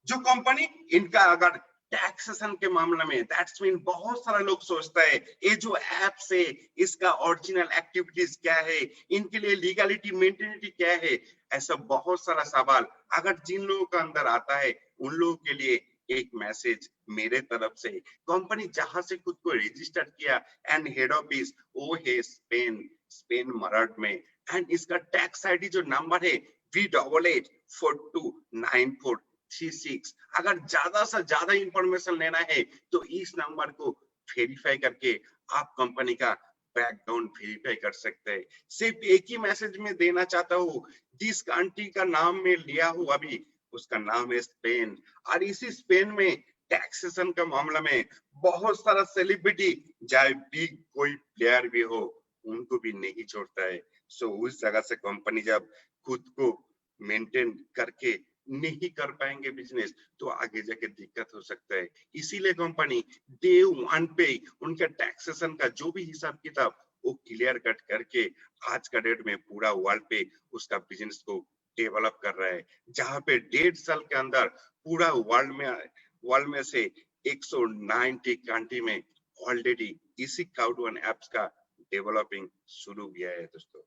जो कंपनी इनका अगर टैक्सेशन के मामले में, दैट्स मीन बहुत सारा लोग सोचता है ये जो ऐप से इसका ओरिजिनल एक्टिविटीज क्या है, इनके लिए लीगलिटी मेंटेनिटी क्या है, ऐसा बहुत सारा सवाल अगर जिन लोगों का अंदर आता है उन लोगों के लिए एक मैसेज मेरे तरफ से। कंपनी जहां से खुद को रजिस्टर किया एंड हेड ऑफिस वो है स्पेन मराठ में। एंड इसका टैक्स आईडी जो नंबर है V88429436। अगर ज्यादा से ज्यादा इंफॉर्मेशन लेना है तो इस नंबर को वेरीफाई करके आप कंपनी का बैकग्राउंड वेरीफाई कर सकते हैं। सिर्फ एक ही मैसेज में देना चाहता हूँ, जिस कंट्री का नाम में लिया हूँ अभी उसका नाम है स्पेन। और इसी स्पेन में टैक्सेशन का मामला में बहुत सारा सेलिब्रिटी, चाहे बिग कोई प्लेयर भी हो, उनको भी नहीं छोड़ता है। सो उस जगह से कंपनी जब खुद को मेंटेन करके नहीं कर पाएंगे बिजनेस तो आगे जाके दिक्कत हो सकता है। इसीलिए कंपनी डे 1 पे उनके टैक्सेशन का जो भी हिसाब किताब वो क्लियर कट करके आज का डेट में पूरा वर्ल्ड पे उसका बिजनेस को डेवलप कर रहा है। जहां पे 1.5 साल के अंदर पूरा वर्ल्ड में से 190 कंट्री में ऑलरेडी इसी क्लाउड वन एप्स का डेवलपिंग शुरू किया है दोस्तों,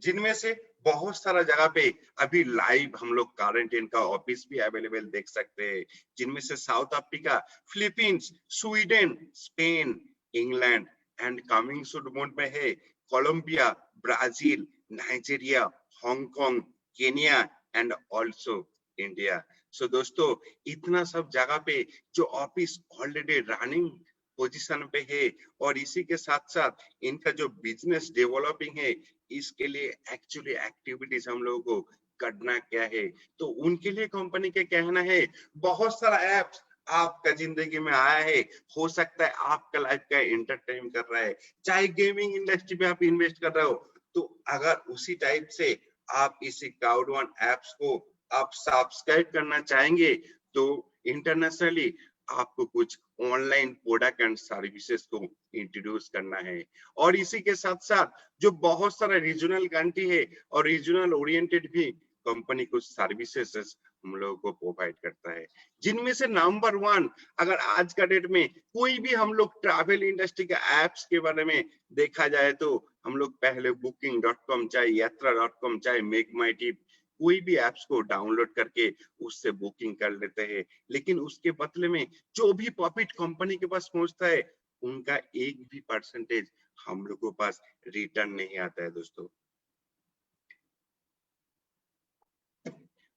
जिनमें से बहुत सारा जगह पे अभी लाइव हम लोग क्वारंटाइन का ऑफिस भी अवेलेबल देख सकते हैं, जिनमें से South Africa, Philippines, Sweden, Spain, England and coming soon mode में है Colombia, Brazil, Nigeria, Hong Kong, Kenya and also India. So दोस्तों इतना सब जगह पे जो ऑफिस ऑलरेडी रनिंग पोजीशन पे है और इसी के साथ साथ इनका जो बिजनेस डेवलपिंग है, इसके लिए एक्चुअली एक्टिविटीज हम लोगों को करना क्या है। तो उनके लिए कंपनी के कहना है बहुत सारा एप्स आपका जिंदगी में आया है, हो सकता है आपका लाइफ का एंटरटेन कर रहा है, चाहे गेमिंग इंडस्ट्री में आप इन्वेस्ट कर रहे हो तो अगर उसी टाइप से आप इसी क्लाउड वन एप्स को आप सब्सक्राइब करना चाहेंगे तो इंटरनेशनली आपको कुछ ऑनलाइन प्रोडक्ट एंड सर्विसेज को इंट्रोड्यूस करना है। और इसी के साथ साथ जो बहुत सारा रीजनल कंट्री है और रीजनल ओरिएंटेड भी कंपनी कुछ सर्विसेज हम लोगों को प्रोवाइड करता है, जिनमें से नंबर 1 अगर आज का डेट में कोई भी हम लोग ट्रैवल इंडस्ट्री के एप्स के बारे में देखा जाए तो हम लोग पहले booking.com चाहे यात्रा.com चाहे मेक माई ट्रिप कोई भी एप्स को डाउनलोड करके उससे बुकिंग कर लेते हैं, लेकिन उसके बदले में जो भी प्रॉफिट कंपनी के पास पहुंचता है उनका एक भी परसेंटेज हम लोगों के पास रिटर्न नहीं आता है दोस्तों।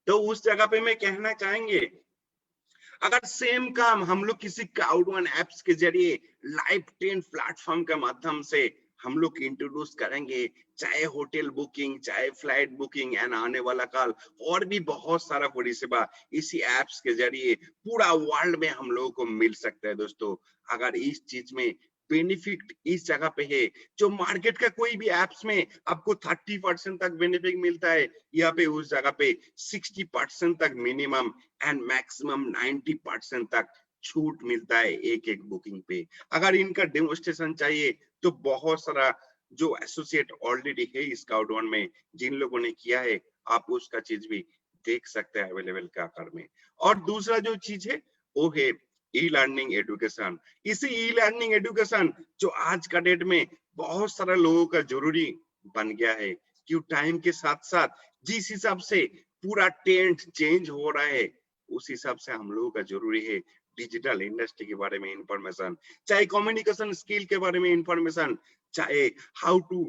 तो उस जगह पे मैं कहना चाहेंगे अगर सेम काम हम लोग किसी क्लाउड वन एप्स के जरिए लाइव ट्रेन प्लेटफॉर्म के माध्यम से हम लोग इंट्रोड्यूस करेंगे, चाहे होटल बुकिंग चाहे फ्लाइट बुकिंग एंड आने वाला काल और भी बहुत सारा परिसेवा इसी एप्स के जरिए पूरा वर्ल्ड में हम लोगों को मिल सकता है दोस्तों। अगर इस चीज में बेनिफिट इस जगह पे है जो मार्केट का कोई भी एप्स में आपको 30% तक बेनिफिट मिलता है, यहाँ पे उस जगह पे 60% तक मिनिमम एंड मैक्सिमम 90% तक छूट मिलता है एक एक बुकिंग पे। अगर इनका डेमोन्स्ट्रेशन चाहिए तो बहुत सारा जो एसोसिएट ऑलरेडी है स्काउट वन में जिन लोगों ने किया है आप उसका चीज भी देख सकते हैं अवेलेबल के आकार में। और दूसरा जो चीज है वो है ई लर्निंग एजुकेशन। इसी ई लर्निंग एजुकेशन जो आज का डेट में बहुत सारा लोगों का जरूरी बन गया है, क्यों टाइम के साथ साथ जिस हिसाब से पूरा ट्रेंड चेंज हो रहा है उस हिसाब से हम लोगों का जरूरी है डिजिटल इंडस्ट्री के बारे में इंफॉर्मेशन, चाहे कम्युनिकेशन स्किल के बारे में इंफॉर्मेशन, चाहे हाउ टू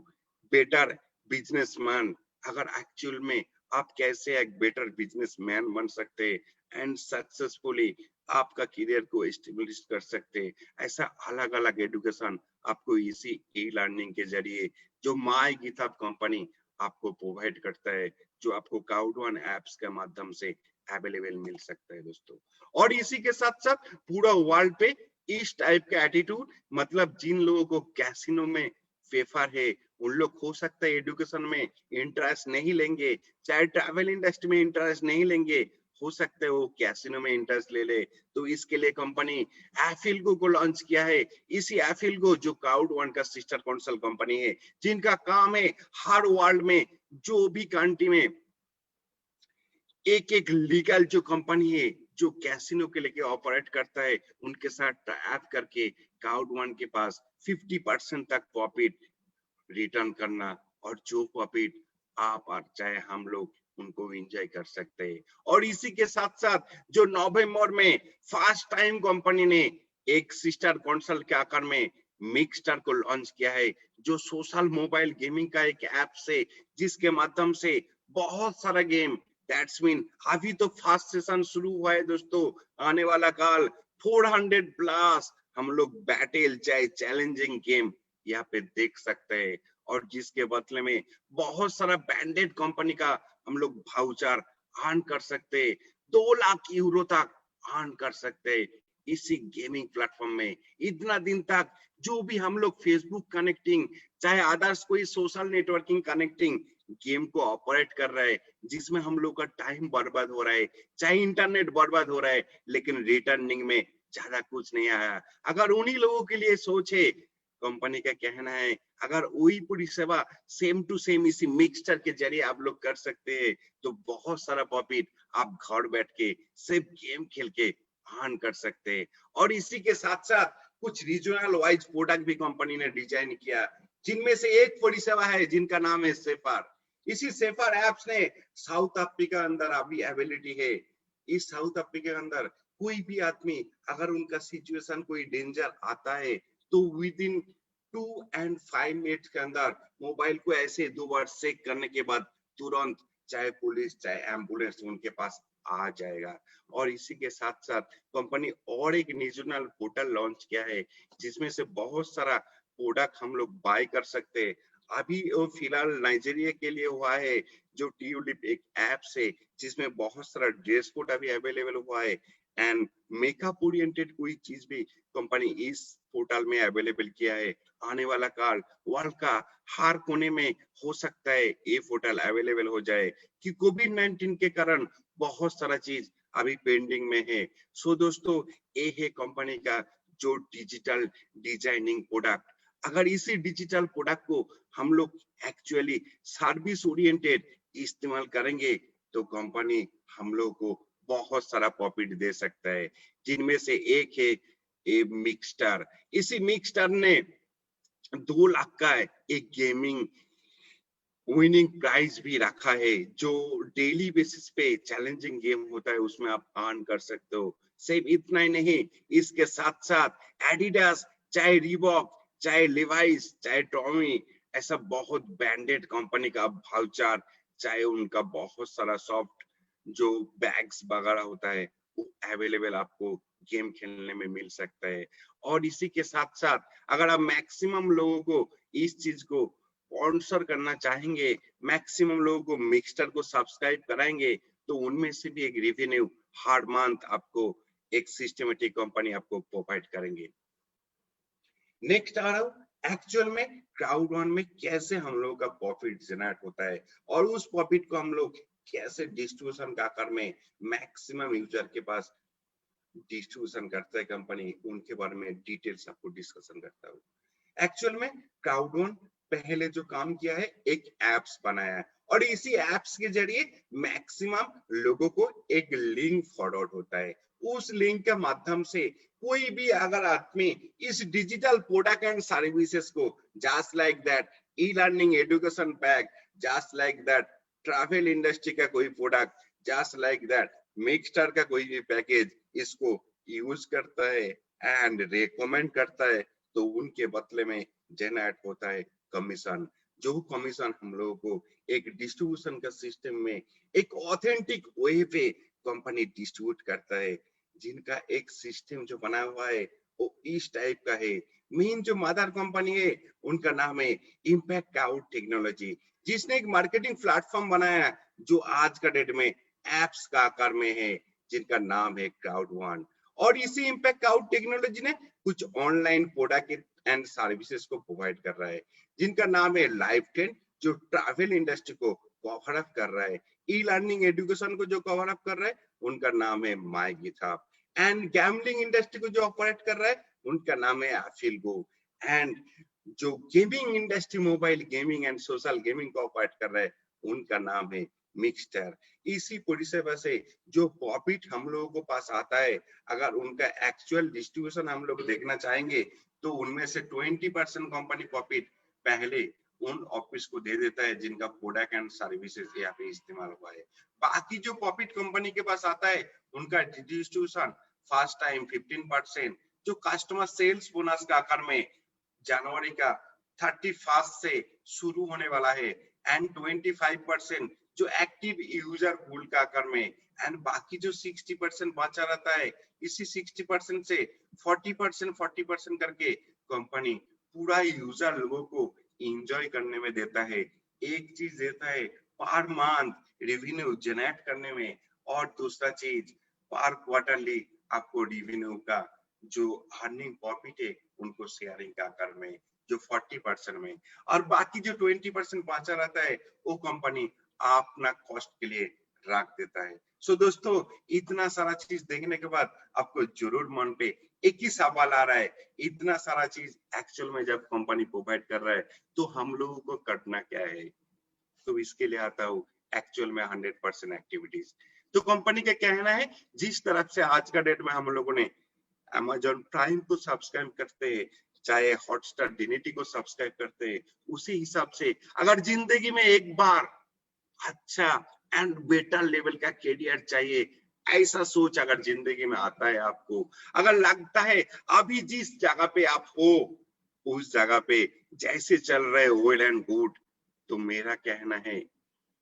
बेटर बिजनेसमैन, अगर एक्चुअल में आप कैसे एक बेटर बिजनेसमैन बन सकते एंड सक्सेसफुली आपका करियर को एस्टेब्लिश कर सकते, ऐसा अलग अलग एजुकेशन आपको इसी ई लर्निंग के जरिए जो माई गिटहब कंपनी आपको प्रोवाइड करता है, जो आपको क्लाउड वन एप्स के माध्यम से अवेलेबल मिल सकता है दोस्तों। और इसी के साथ साथ पूरा वर्ल्ड पे इस टाइप का एटीट्यूड, मतलब जिन लोगों को कैसीनो में फेफर है उन लोग हो सकता है एजुकेशन में इंटरेस्ट नहीं लेंगे, चाहे ट्रैवल इंडस्ट्री में इंटरेस्ट नहीं लेंगे, हो सकता है वो कैसीनो में इंटरेस्ट ले ले। तो इसके लिए कंपनी एफिल्गो को लॉन्च किया है। इसी एफिल्गो जो क्लाउड वन का सिस्टर कौंसल कंपनी है, जिनका काम है हर वर्ल्ड में जो भी कंट्री में एक एक लीगल जो कंपनी है जो कैसीनो के लेके ऑपरेट करता है उनके साथ टाइप करके क्लाउड वन के पास 50% तक प्रॉफिट रिटर्न करना, और जो प्रॉफिट आप और चाहे हम लोग उनको एंजॉय कर सकते हैं। और इसी के साथ साथ जो नवंबर में फर्स्ट टाइम कंपनी ने एक सिस्टर कौंसल के आकार में मिक्सटर को लॉन्च किया है, जो सोशल मोबाइल गेमिंग का एक ऐप से जिसके माध्यम से बहुत सारा गेम, दैट्स मीन अभी तो फर्स्ट सेशन शुरू हुआ है दोस्तों, आने वाला काल 400 प्लस हम लोग बैटल चाहे चैलेंजिंग गेम यहाँ पे देख सकते हैं, और जिसके बदले में बहुत सारा ब्रांडेड कंपनी का हम लोग वाउचर अर्न कर सकते हैं, 2 लाख यूरो तक अर्न कर सकते हैं इसी गेमिंग प्लेटफॉर्म में। इतना दिन तक जो भी हम लोग फेसबुक कनेक्टिंग चाहे अदर्स कोई सोशल नेटवर्किंग कनेक्टिंग गेम को ऑपरेट कर रहा है, जिसमें हम लोग का टाइम बर्बाद हो रहा है, चाहे इंटरनेट बर्बाद हो रहा है, लेकिन रिटर्निंग में ज्यादा कुछ नहीं आया। अगर उन्हीं लोगों के लिए सोचे, कंपनी का कहना है अगर वही पूरी सेवा सेम टू सेम इसी मिक्सचर के जरिए आप लोग कर सकते हैं तो बहुत सारा प्रॉफिट आप घर बैठ के सिर्फ गेम खेल के अर्न कर सकते हैं। और इसी के साथ साथ कुछ रीजनल वाइज प्रोडक्ट भी कंपनी ने डिजाइन किया, जिनमें से एक परिसेवा है जिनका नाम है सेफर। इसी सेफर एप्स ने साउथ अफ्रीका अंदर अभी अवेलेबिलिटी है। इस साउथ अफ्रीका के अंदर कोई भी आदमी अगर उनका सिचुएशन कोई डेंजर आता है तो विद इन 2 and 5 मिनट के अंदर मोबाइल को ऐसे 2 बार चेक करने के बाद तुरंत चाहे पुलिस चाहे एम्बुलेंस उनके पास आ जाएगा। और इसी के साथ साथ कंपनी और एक रीजनल पोर्टल लॉन्च किया है, जिसमें से बहुत सारा प्रोडक्ट हम लोग बाय कर सकते हैं। अभी वो फिलहाल नाइजीरिया के लिए हुआ है, जो ट्यूलिप एक ऐप से जिसमें बहुत सारा ड्रेस कोड अभी अवेलेबल हुआ है एंड मेकअप ओरिएंटेड कोई चीज भी कंपनी इस पोर्टल में अवेलेबल किया है। आने वाला काल वर्ल्ड का हर कोने में हो सकता है ये पोर्टल अवेलेबल हो जाए, कि कोविड-19 के कारण बहुत सारा चीज अभी पेंडिंग में है। सो दोस्तों, ये है कंपनी का जो डिजिटल डिजाइनिंग प्रोडक्ट। अगर इसी डिजिटल प्रोडक्ट को हम लोग एक्चुअली सर्विस ओरिएंटेड इस्तेमाल करेंगे तो कंपनी हम लोग को बहुत सारा प्रॉफिट दे सकता है, जिनमें से एक है ये मिक्सटर। इसी मिक्सटर ने 2 लाख का एक गेमिंग विनिंग प्राइज भी रखा है, जो डेली बेसिस पे चैलेंजिंग गेम होता है उसमें आप अर्न कर सकते हो। सिर्फ इतना ही नहीं, इसके साथ साथ एडिडास, चाहे रीबॉक, चाहे लिवाइस, चाहे टॉमी, ऐसा बहुत ब्रांडेड कंपनी का वाउचर, चाहे उनका बहुत सारा सॉफ्ट जो बैग्स वगैरह होता है वो अवेलेबल आपको गेम खेलने में मिल सकता है। और इसी के साथ साथ अगर आप मैक्सिमम लोगों को इस चीज को स्पॉन्सर करना चाहेंगे, मैक्सिमम लोगों को मिक्सटर को सब्सक्राइब कराएंगे, तो उनमें से भी एक रेवेन्यू हर मंथ आपको एक सिस्टमेटिक कंपनी आपको प्रोवाइड करेंगे। नेक्स्ट आ रहा हूँ एक्चुअल में क्राउड वन में कैसे हम लोगों का प्रॉफिट जनरेट होता है और उस प्रॉफिट को हम लोग कैसे डिस्ट्रीब्यूशन का आकार में मैक्सिमम यूजर के पास डिस्ट्रीब्यूशन करता है कंपनी, उनके बारे में डिटेल्स आपको डिस्कशन करता हूँ। एक्चुअल में क्राउड वन पहले जो काम किया है एक एप्स बनाया है और इसी एप्स के जरिए मैक्सिमम लोगों को एक लिंक फॉरवर्ड होता है। उस लिंक के माध्यम से कोई भी अगर आदमी इस डिजिटल प्रोडक्ट एंड सर्विसेज को just like that e learning education pack, just like that travel industry का कोई प्रोडक्ट, जस्ट लाइक दैट मिक्सटर का कोई भी पैकेज इसको यूज करता है एंड रेकमेंड करता है, तो उनके बदले में जनरेट होता है कमीशन। जो कमीशन हम लोगों को एक डिस्ट्रीब्यूशन का सिस्टम में एक ऑथेंटिक वे पे कंपनी डिस्ट्रीब्यूट करता है, जिनका एक सिस्टम जो बना हुआ है वो इस टाइप का है। मेन जो मदर कंपनी है उनका नाम है इम्पैक्ट क्लाउड टेक्नोलॉजी, जिसने एक मार्केटिंग प्लेटफॉर्म बनाया जो आज का डेट में एप्स का आकार में है, जिनका नाम है क्राउड वन। और इसी इम्पैक्ट क्लाउड टेक्नोलॉजी ने कुछ ऑनलाइन प्रोडक्ट एंड सर्विसेज को प्रोवाइड कर रहा है, जिनका नाम है लाइफ ट्रेंड, जो ट्रैवल इंडस्ट्री को कवर अप कर रहा है। ई लर्निंग एजुकेशन को जो कवर अप कर रहा है उनका नाम है माई गिटहब, एंड गैम्बलिंग इंडस्ट्री को जो ऑपरेट कर रहा है उनका नाम है एफिलगो, एंड जो gaming industry mobile gaming and social gaming को ऑपरेट कर रहा है उनका नाम है मिक्सटर। इसी परिसेवा से जो प्रॉफिट हम लोगों को पास आता है, अगर उनका एक्चुअल डिस्ट्रीब्यूशन हम लोग देखना चाहेंगे तो उनमें से 20% कंपनी प्रॉफिट पहले उन ऑफिस को दे देता है जिनका प्रोडक्ट एंड सर्विसेज यहाँ पे इस्तेमाल हुआ है। बाकी जो प्रॉफिट कंपनी के पास आता है उनका डिस्ट्रीब्यूशन फर्स्ट टाइम 15% जो कस्टमर सेल्स बोनस का आकार में जनवरी का 31 से शुरू होने वाला है, एंड 25% जो एक्टिव यूजर पूल का आकार में, एंड बाकी जो 60% बचा रहता है, इसी 60% से 40% करके कंपनी पूरा यूजर लोगों को एंजॉय करने में देता है। एक चीज देता है पर मंथ रेवेन्यू जनरेट करने में, और दूसरा चीज पर क्वार्टरली आपको रेवेन्यू का जो अर्निंग प्रॉफिट है उनको शेयरिंग का आकार में जो 40% में, और बाकी जो 20% बचा रहता है वो कंपनी अपना कॉस्ट के लिए रख देता है। सो दोस्तों, इतना सारा चीज देखने के बाद आपको जरूर मन पे एक ही सवाल आ रहा है, इतना सारा चीज एक्चुअल में जब कंपनी प्रोवाइड कर रहा है तो हम लोगों को करना क्या है? तो इसके लिए आता हूँ एक्चुअल में 100% एक्टिविटीज। तो कंपनी का कहना है जिस तरह से आज का डेट में हम लोगों ने अमेजॉन प्राइम को सब्सक्राइब करते हैं, चाहे हॉटस्टार डिनिटी को सब्सक्राइब करते हैं, उसी हिसाब से अगर जिंदगी में एक बार अच्छा एंड बेटर लेवल का करियर चाहिए, ऐसा सोच अगर जिंदगी में आता है आपको, अगर लगता है अभी जिस जगह पे आप हो उस जगह पे जैसे चल रहे वेल एंड गुड, तो मेरा कहना है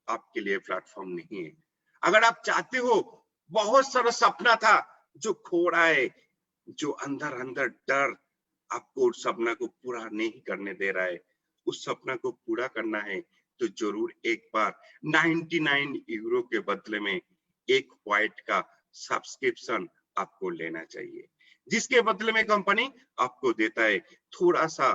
आपके लिए प्लेटफॉर्म नहीं है। अगर आप चाहते हो, बहुत सारा सपना था जो खो रहा है, जो अंदर अंदर डर आपको उस सपना को पूरा नहीं करने दे रहा है, उस सपना को पूरा करना है तो जरूर एक बार 99 यूरो के बदले में एक व्हाइट का सब्सक्रिप्शन आपको लेना चाहिए, जिसके बदले में कंपनी आपको देता है थोड़ा सा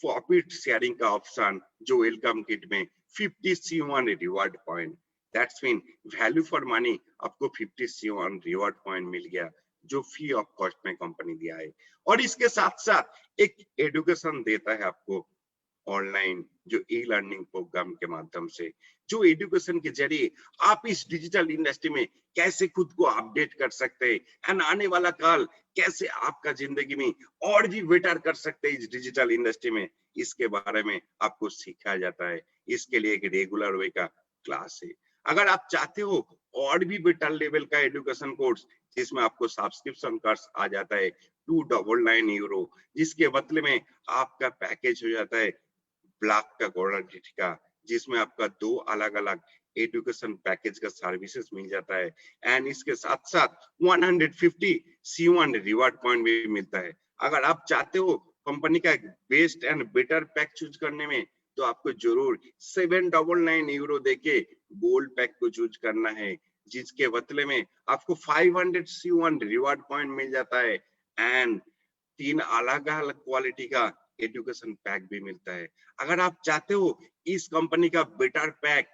प्रॉफिट शेयरिंग का ऑप्शन, जो वेलकम किट में 50 C1 reward point, that's mean value for money आपको 50 C1 रिवॉर्ड पॉइंट मिल गया, जो फ्री ऑफ कॉस्ट में कंपनी दिया है। और इसके साथ साथ एक एजुकेशन देता है आपको ऑनलाइन, जो ई लर्निंग प्रोग्राम के माध्यम से, जो एजुकेशन के जरिए आप इस डिजिटल इंडस्ट्री में कैसे खुद को अपडेट कर सकते हैं एंड आने वाला काल कैसे आपका जिंदगी में और भी बेटर कर सकते हैं इस डिजिटल इंडस्ट्री में, इसके बारे में आपको सिखाया जाता है। इसके लिए एक रेगुलर वे का क्लास है। अगर आप चाहते हो और भी बेटर लेवल का एजुकेशन कोर्स, जिसमें आपको सब्सक्रिप्शन कोर्स आ जाता है 299 यूरो, जिसके बदले में आपका पैकेज हो जाता है ब्लॉक का क्वालिटी का, जिसमें आपका 2 अलग अलग एजुकेशन पैकेज का सर्विसेज मिल जाता है एंड इसके साथ साथ 150 C1 रिवॉर्ड पॉइंट भी मिलता है। अगर आप चाहते हो कंपनी का best and better pack choose करने में, तो आपको जरूर 799 यूरो देके गोल्ड पैक को चूज करना है, जिसके बदले में आपको 500 C1 रिवॉर्ड पॉइंट मिल जाता है एंड 3 अलग अलग क्वालिटी का एजुकेशन पैक भी मिलता है। अगर आप चाहते हो इस कंपनी का बेटर पैक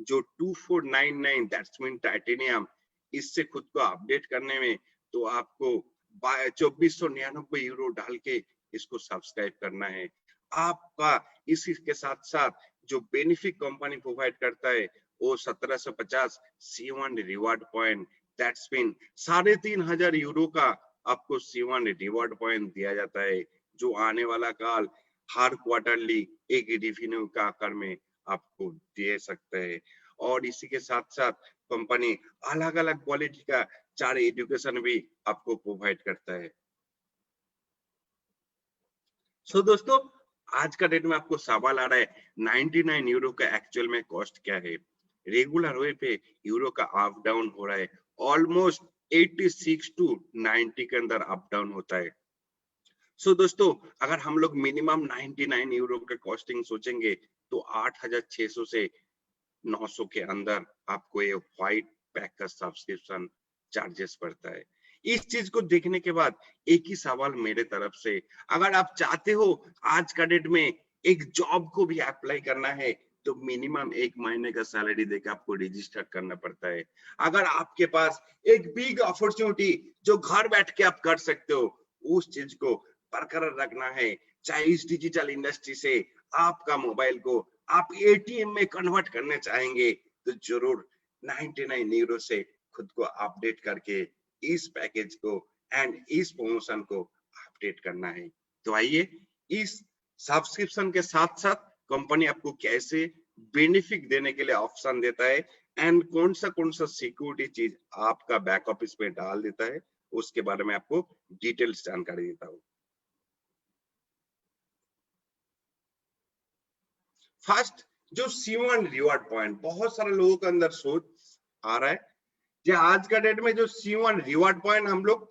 जो 2499 दैट्स मीन टाइटेनियम, इससे खुद को अपडेट करने में, तो आपको 2499 यूरो डाल के इसको सब्सक्राइब करना है। आपका इसी के साथ साथ जो बेनिफिट कंपनी प्रोवाइड करता है वो 1750 C1 reward point, that's mean 3500 euro का आपको C1 रिवॉर्ड पॉइंट दिया जाता है, जो आने वाला काल हर क्वार्टरली एक रेवेन्यू का आकार में आपको दे सकता है। और इसी के साथ साथ कंपनी अलग अलग क्वालिटी का 4 एजुकेशन भी आपको प्रोवाइड करता है। सो दोस्तों, आज का डेट में आपको सवाल आ रहा है 99 यूरो का एक्चुअल में कॉस्ट क्या है। रेगुलर वे पे यूरो का अप डाउन हो रहा है, ऑलमोस्ट 86 टू 90 के अंदर अप डाउन होता है। सो दोस्तों, अगर हम लोग मिनिमम 99 यूरो का कॉस्टिंग सोचेंगे, तो 8600 से 900 के अंदर आपको ये व्हाइट पैक का सब्सक्रिप्शन चार्जेस पड़ता है। इस चीज को देखने के बाद एक ही सवाल मेरे तरफ से, अगर आप चाहते हो आज का डेट में एक जॉब को भी अप्लाई करना है, तो मिनिमम 1 महीने का सैलरी देकर आपको रजिस्टर करना पड़ता है। अगर आपके पास एक बिग अपॉर्चुनिटी जो घर बैठ के आप कर सकते हो, उस चीज को बरकरार रखना है, चाहे इस डिजिटल इंडस्ट्री से आपका मोबाइल को आप एटीएम में कन्वर्ट करने चाहेंगे, तो जरूर 99 यूरो से खुद को अपडेट करके इस पैकेज को एंड इस प्रमोशन को अपडेट करना है। तो आइए, इस सब्सक्रिप्शन के साथ साथ कंपनी आपको कैसे बेनिफिट देने के लिए ऑप्शन देता है एंड कौन सा सिक्योरिटी चीज आपका बैक ऑफिस में डाल देता है, उसके बारे में आपको डिटेल्स जानकारी देता हूँ। फर्स्ट, जो C1 रिवॉर्ड पॉइंट, बहुत सारे लोगों के अंदर सोच आ रहा है कि आज का डेट में जो C1 रिवॉर्ड पॉइंट हम लोग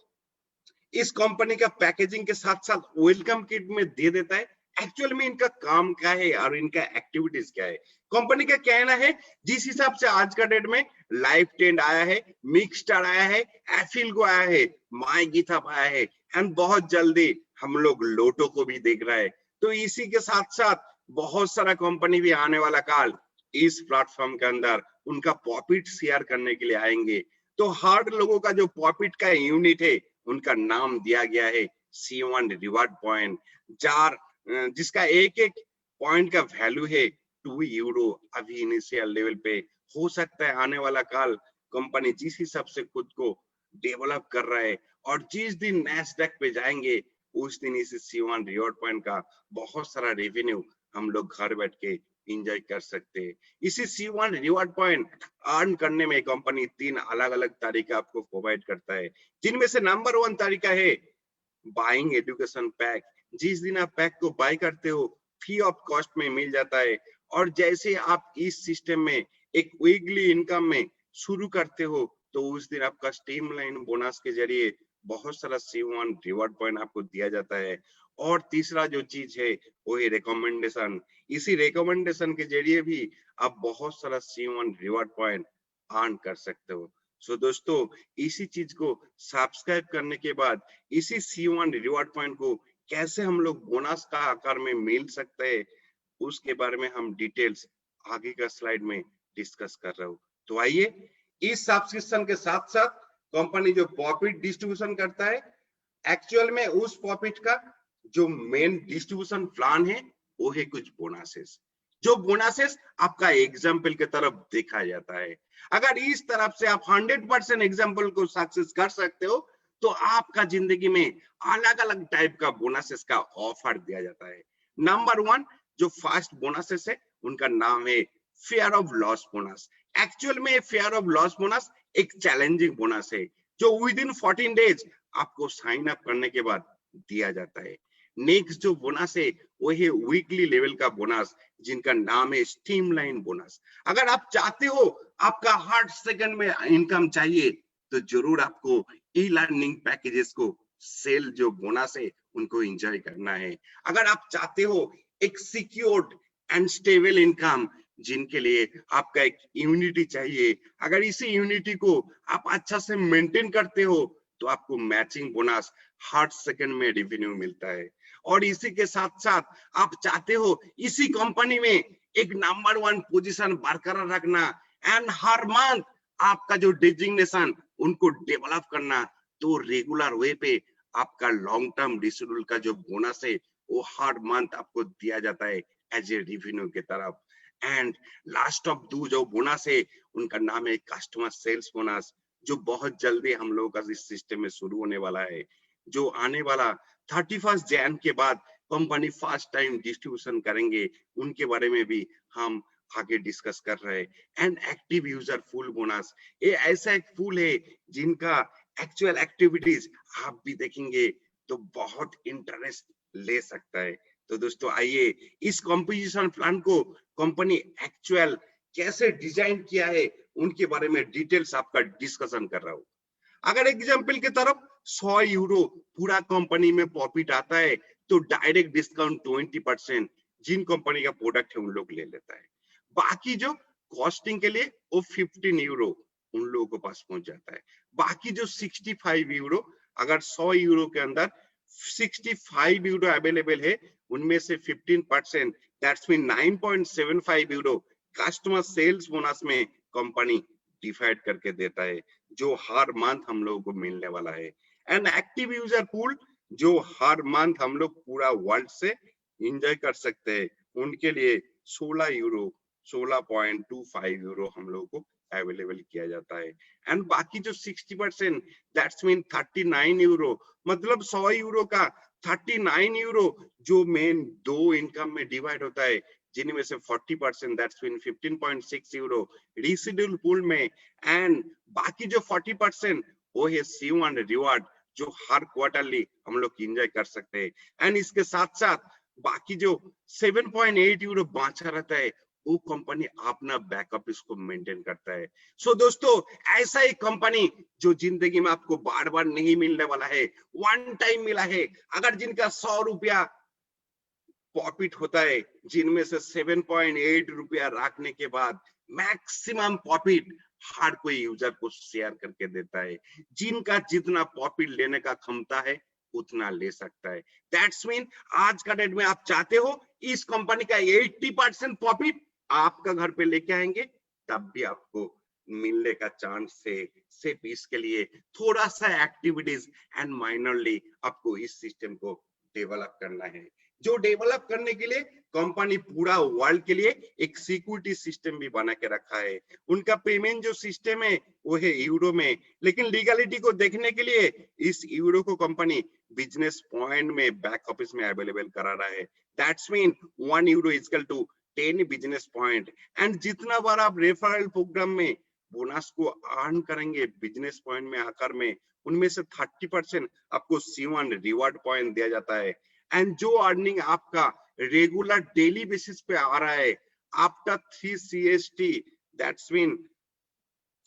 इस कंपनी का पैकेजिंग के साथ साथ वेलकम किट में दे देता है, एक्चुअल में इनका काम क्या है और इनका एक्टिविटीज क्या है। कंपनी का कहना है, जिस हिसाब से आज का डेट में लाइव टेंड आया है, मिक्सस्टार आया है, एफिलगो आया है, माई गिथअप आया है एंड बहुत जल्दी हम लोग लोटो को भी देख रहा है, तो इसी के साथ साथ बहुत सारा कंपनी भी आने वाला काल इस प्लेटफॉर्म के अंदर उनका प्रॉफिट शेयर करने के लिए आएंगे। तो हर लोगों का जो प्रॉफिट का यूनिट है, उनका नाम दिया गया है C1 रिवॉर्ड पॉइंट, जिसका एक एक पॉइंट का वैल्यू है 2 यूरो। अभी इनिशियल लेवल पे हो सकता है आने वाला काल कंपनी जिस हिसाब से खुद को डेवलप कर रहा है और जिस दिन नैस्डैक पे जाएंगे, उस दिन इस C1 रिवॉर्ड पॉइंट का बहुत सारा रेवेन्यू हम लोग घर बैठ के एंजॉय कर सकते हैं। इसी C1 रिवॉर्ड पॉइंट अर्न करने में कंपनी 3 अलग अलग तरीका आपको प्रोवाइड करता है, जिनमें से नंबर 1 तरीका है बाइंग एजुकेशन पैक। जिस दिन आप पैक को बाय करते हो, फ्री ऑफ कॉस्ट में मिल जाता है, और जैसे आप इस सिस्टम में एक वीकली इनकम में शुरू करते हो, तो उस दिन आपका स्ट्रीमलाइन बोनस के जरिए बहुत सारा C1 रिवॉर्ड पॉइंट आपको दिया जाता है। और तीसरा जो चीज है वो है रिकमेंडेशन। इसी रिकमेंडेशन के जरिए भी आप बहुत सारा C1 रिवॉर्ड पॉइंट अर्न कर सकते हो। सो दोस्तों, इसी चीज को सब्सक्राइब करने के बाद इसी C1 रिवॉर्ड पॉइंट को कैसे हम लोग बोनस का आकार में मिल सकते हैं, उसके बारे में हम डिटेल्स आगे का स्लाइड में डिस्कस कर रहा हूँ। तो आइए, इस सब्सक्रिप्शन के साथ साथ कंपनी जो प्रॉफिट डिस्ट्रीब्यूशन करता है, एक्चुअल में उस प्रॉफिट का जो मेन डिस्ट्रीब्यूशन प्लान है वो है कुछ बोनसेस। जो बोनसेस आपका एग्जाम्पल के तरफ देखा जाता है। अगर इस तरफ से आप 100% एग्जाम्पल को सक्सेस कर सकते हो तो आपका जिंदगी में अलग अलग टाइप का बोनसेस का ऑफर दिया जाता है। नंबर 1 जो फर्स्ट बोनसेस है उनका नाम है fair of loss bonus. Actual में फेयर ऑफ लॉस बोनस एक चैलेंजिंग बोनस है जो विद इन 14 डेज आपको साइन अप करने के बाद दिया जाता है। नेक्स्ट जो बोनस है वो है वीकली लेवल का बोनस जिनका नाम है स्ट्रीमलाइन बोनस। अगर आप चाहते हो आपका हर सेकंड में इनकम चाहिए तो जरूर आपको ई लर्निंग पैकेजेस को सेल जो बोनस है उनको एंजॉय करना है। अगर आप चाहते हो एक सिक्योर्ड एंड स्टेबल इनकम जिनके लिए आपका एक यूनिटी चाहिए, अगर इसी यूनिटी को आप अच्छा से मेंटेन करते हो तो आपको मैचिंग बोनस हर सेकंड में रेवेन्यू मिलता है। और इसी के साथ साथ आप चाहते हो इसी कंपनी में एक नंबर 1 पोजीशन बरकरार रखना एंड हर मंथ आपका जो डेजिग्नेशन उनको डेवलप करना, तो रेगुलर वे पे आपका लॉन्ग टर्म डिस्ट्रीब्यूट का जो बोनस है वो हर मंथ आपको दिया जाता है एज ए रेवेन्यू के तरफ। एंड लास्ट ऑफ दो जो बोनस है उनका नाम है कस्टमर सेल्स बोनस, जो बहुत जल्दी हम लोगों का इस सिस्टम में शुरू होने वाला है। जो आने वाला 31 जैन के बाद कंपनी फर्स्ट टाइम डिस्ट्रीब्यूशन करेंगे, उनके बारे में भी हम आगे डिस्कस कर रहे हैं। And active user full bonus, ये ऐसा एक फूल है जिनका एक्चुअल एक्टिविटीज आप भी देखेंगे तो बहुत इंटरेस्ट ले सकता है। तो दोस्तों आइए इस कॉम्पोजिशन प्लान को कंपनी एक्चुअल कैसे डिजाइन किया है उनके बारे में डिटेल्स आपका डिस्कशन कर रहा हूँ। अगर एग्जाम्पल की तरफ 100 यूरो पूरा कंपनी में प्रॉफिट आता है तो डायरेक्ट डिस्काउंट 20% जिन कंपनी का प्रोडक्ट है उन लोग ले लेता है। बाकी जो कॉस्टिंग के लिए वो 15 यूरो उन लोगों के पास पहुंच जाता है। बाकी जो 65 यूरो, अगर 100 यूरो के अंदर 65 यूरो अवेलेबल है, उनमें से 15% that's mean 9.75 euro customer sales bonus में कंपनी डिवाइड करके देता है, जो हर मंथ हम लोगों को मिलने वाला है। एंड एक्टिव यूजर पूल जो हर मंथ हम लोग पूरा वर्ल्ड से एंजॉय कर सकते हैं, उनके लिए 16 यूरो 16.25 यूरो हम लोगों को अवेलेबल किया जाता है। एंड बाकी जो 60% दैट्स मीन 39 यूरो, मतलब 100 यूरो का 39 यूरो जो मेन दो इनकम में डिवाइड होता है, जिनमें से 40% दैट्स मीन 15.6 यूरो रिसिडुअल पूल में। एंड बाकी जो 40% वो है C1 रिवार्ड जो हर क्वार्टरली हम लोग एंजॉय कर सकते हैं। एंड इसके साथ साथ बाकी जो 7.8 यूरो बांचा रहता है वो कंपनी अपना बैकअप इसको मेंटेन करता है। सो दोस्तों ऐसा ही कंपनी जो जिंदगी में आपको बार बार नहीं मिलने वाला है, वन टाइम मिला है। अगर जिनका 100 रुपया प्रॉफिट होता है, जिनमें से 7.8 रुपया रखने के बाद मैक्सिमम प्रॉफिट हर कोई यूजर को शेयर करके देता है। जिनका जितना प्रॉफिट लेने का क्षमता है उतना ले सकता है। दैट्स मीन आज का डेट में आप चाहते हो इस कंपनी का 80% प्रॉफिट आपका घर पे लेके आएंगे, तब भी आपको मिलने का चांस है। सिर्फ इसके लिए थोड़ा सा एक्टिविटीज एंड माइनरली आपको इस सिस्टम को डेवलप करना है, जो डेवलप करने के लिए कंपनी पूरा वर्ल्ड के लिए एक सिक्योरिटी सिस्टम भी बना के रखा है। उनका पेमेंट जो सिस्टम है वो है यूरो में, लेकिन लीगलिटी को देखने के लिए इस यूरो को कंपनी बिजनेस पॉइंट में बैक ऑफिस में अवेलेबल करा रहा है। That's mean 1 euro equal to 10 business point. And जितना बार आप रेफरल प्रोग्राम में बोनस को अर्न करेंगे बिजनेस पॉइंट में आकर में, उनमें से 30% आपको C1 रिवार्ड पॉइंट दिया जाता है। एंड जो अर्निंग आपका रेगुलर डेली बेसिस पे आ रहा है आफ्टर 3 CST दैट्स मीन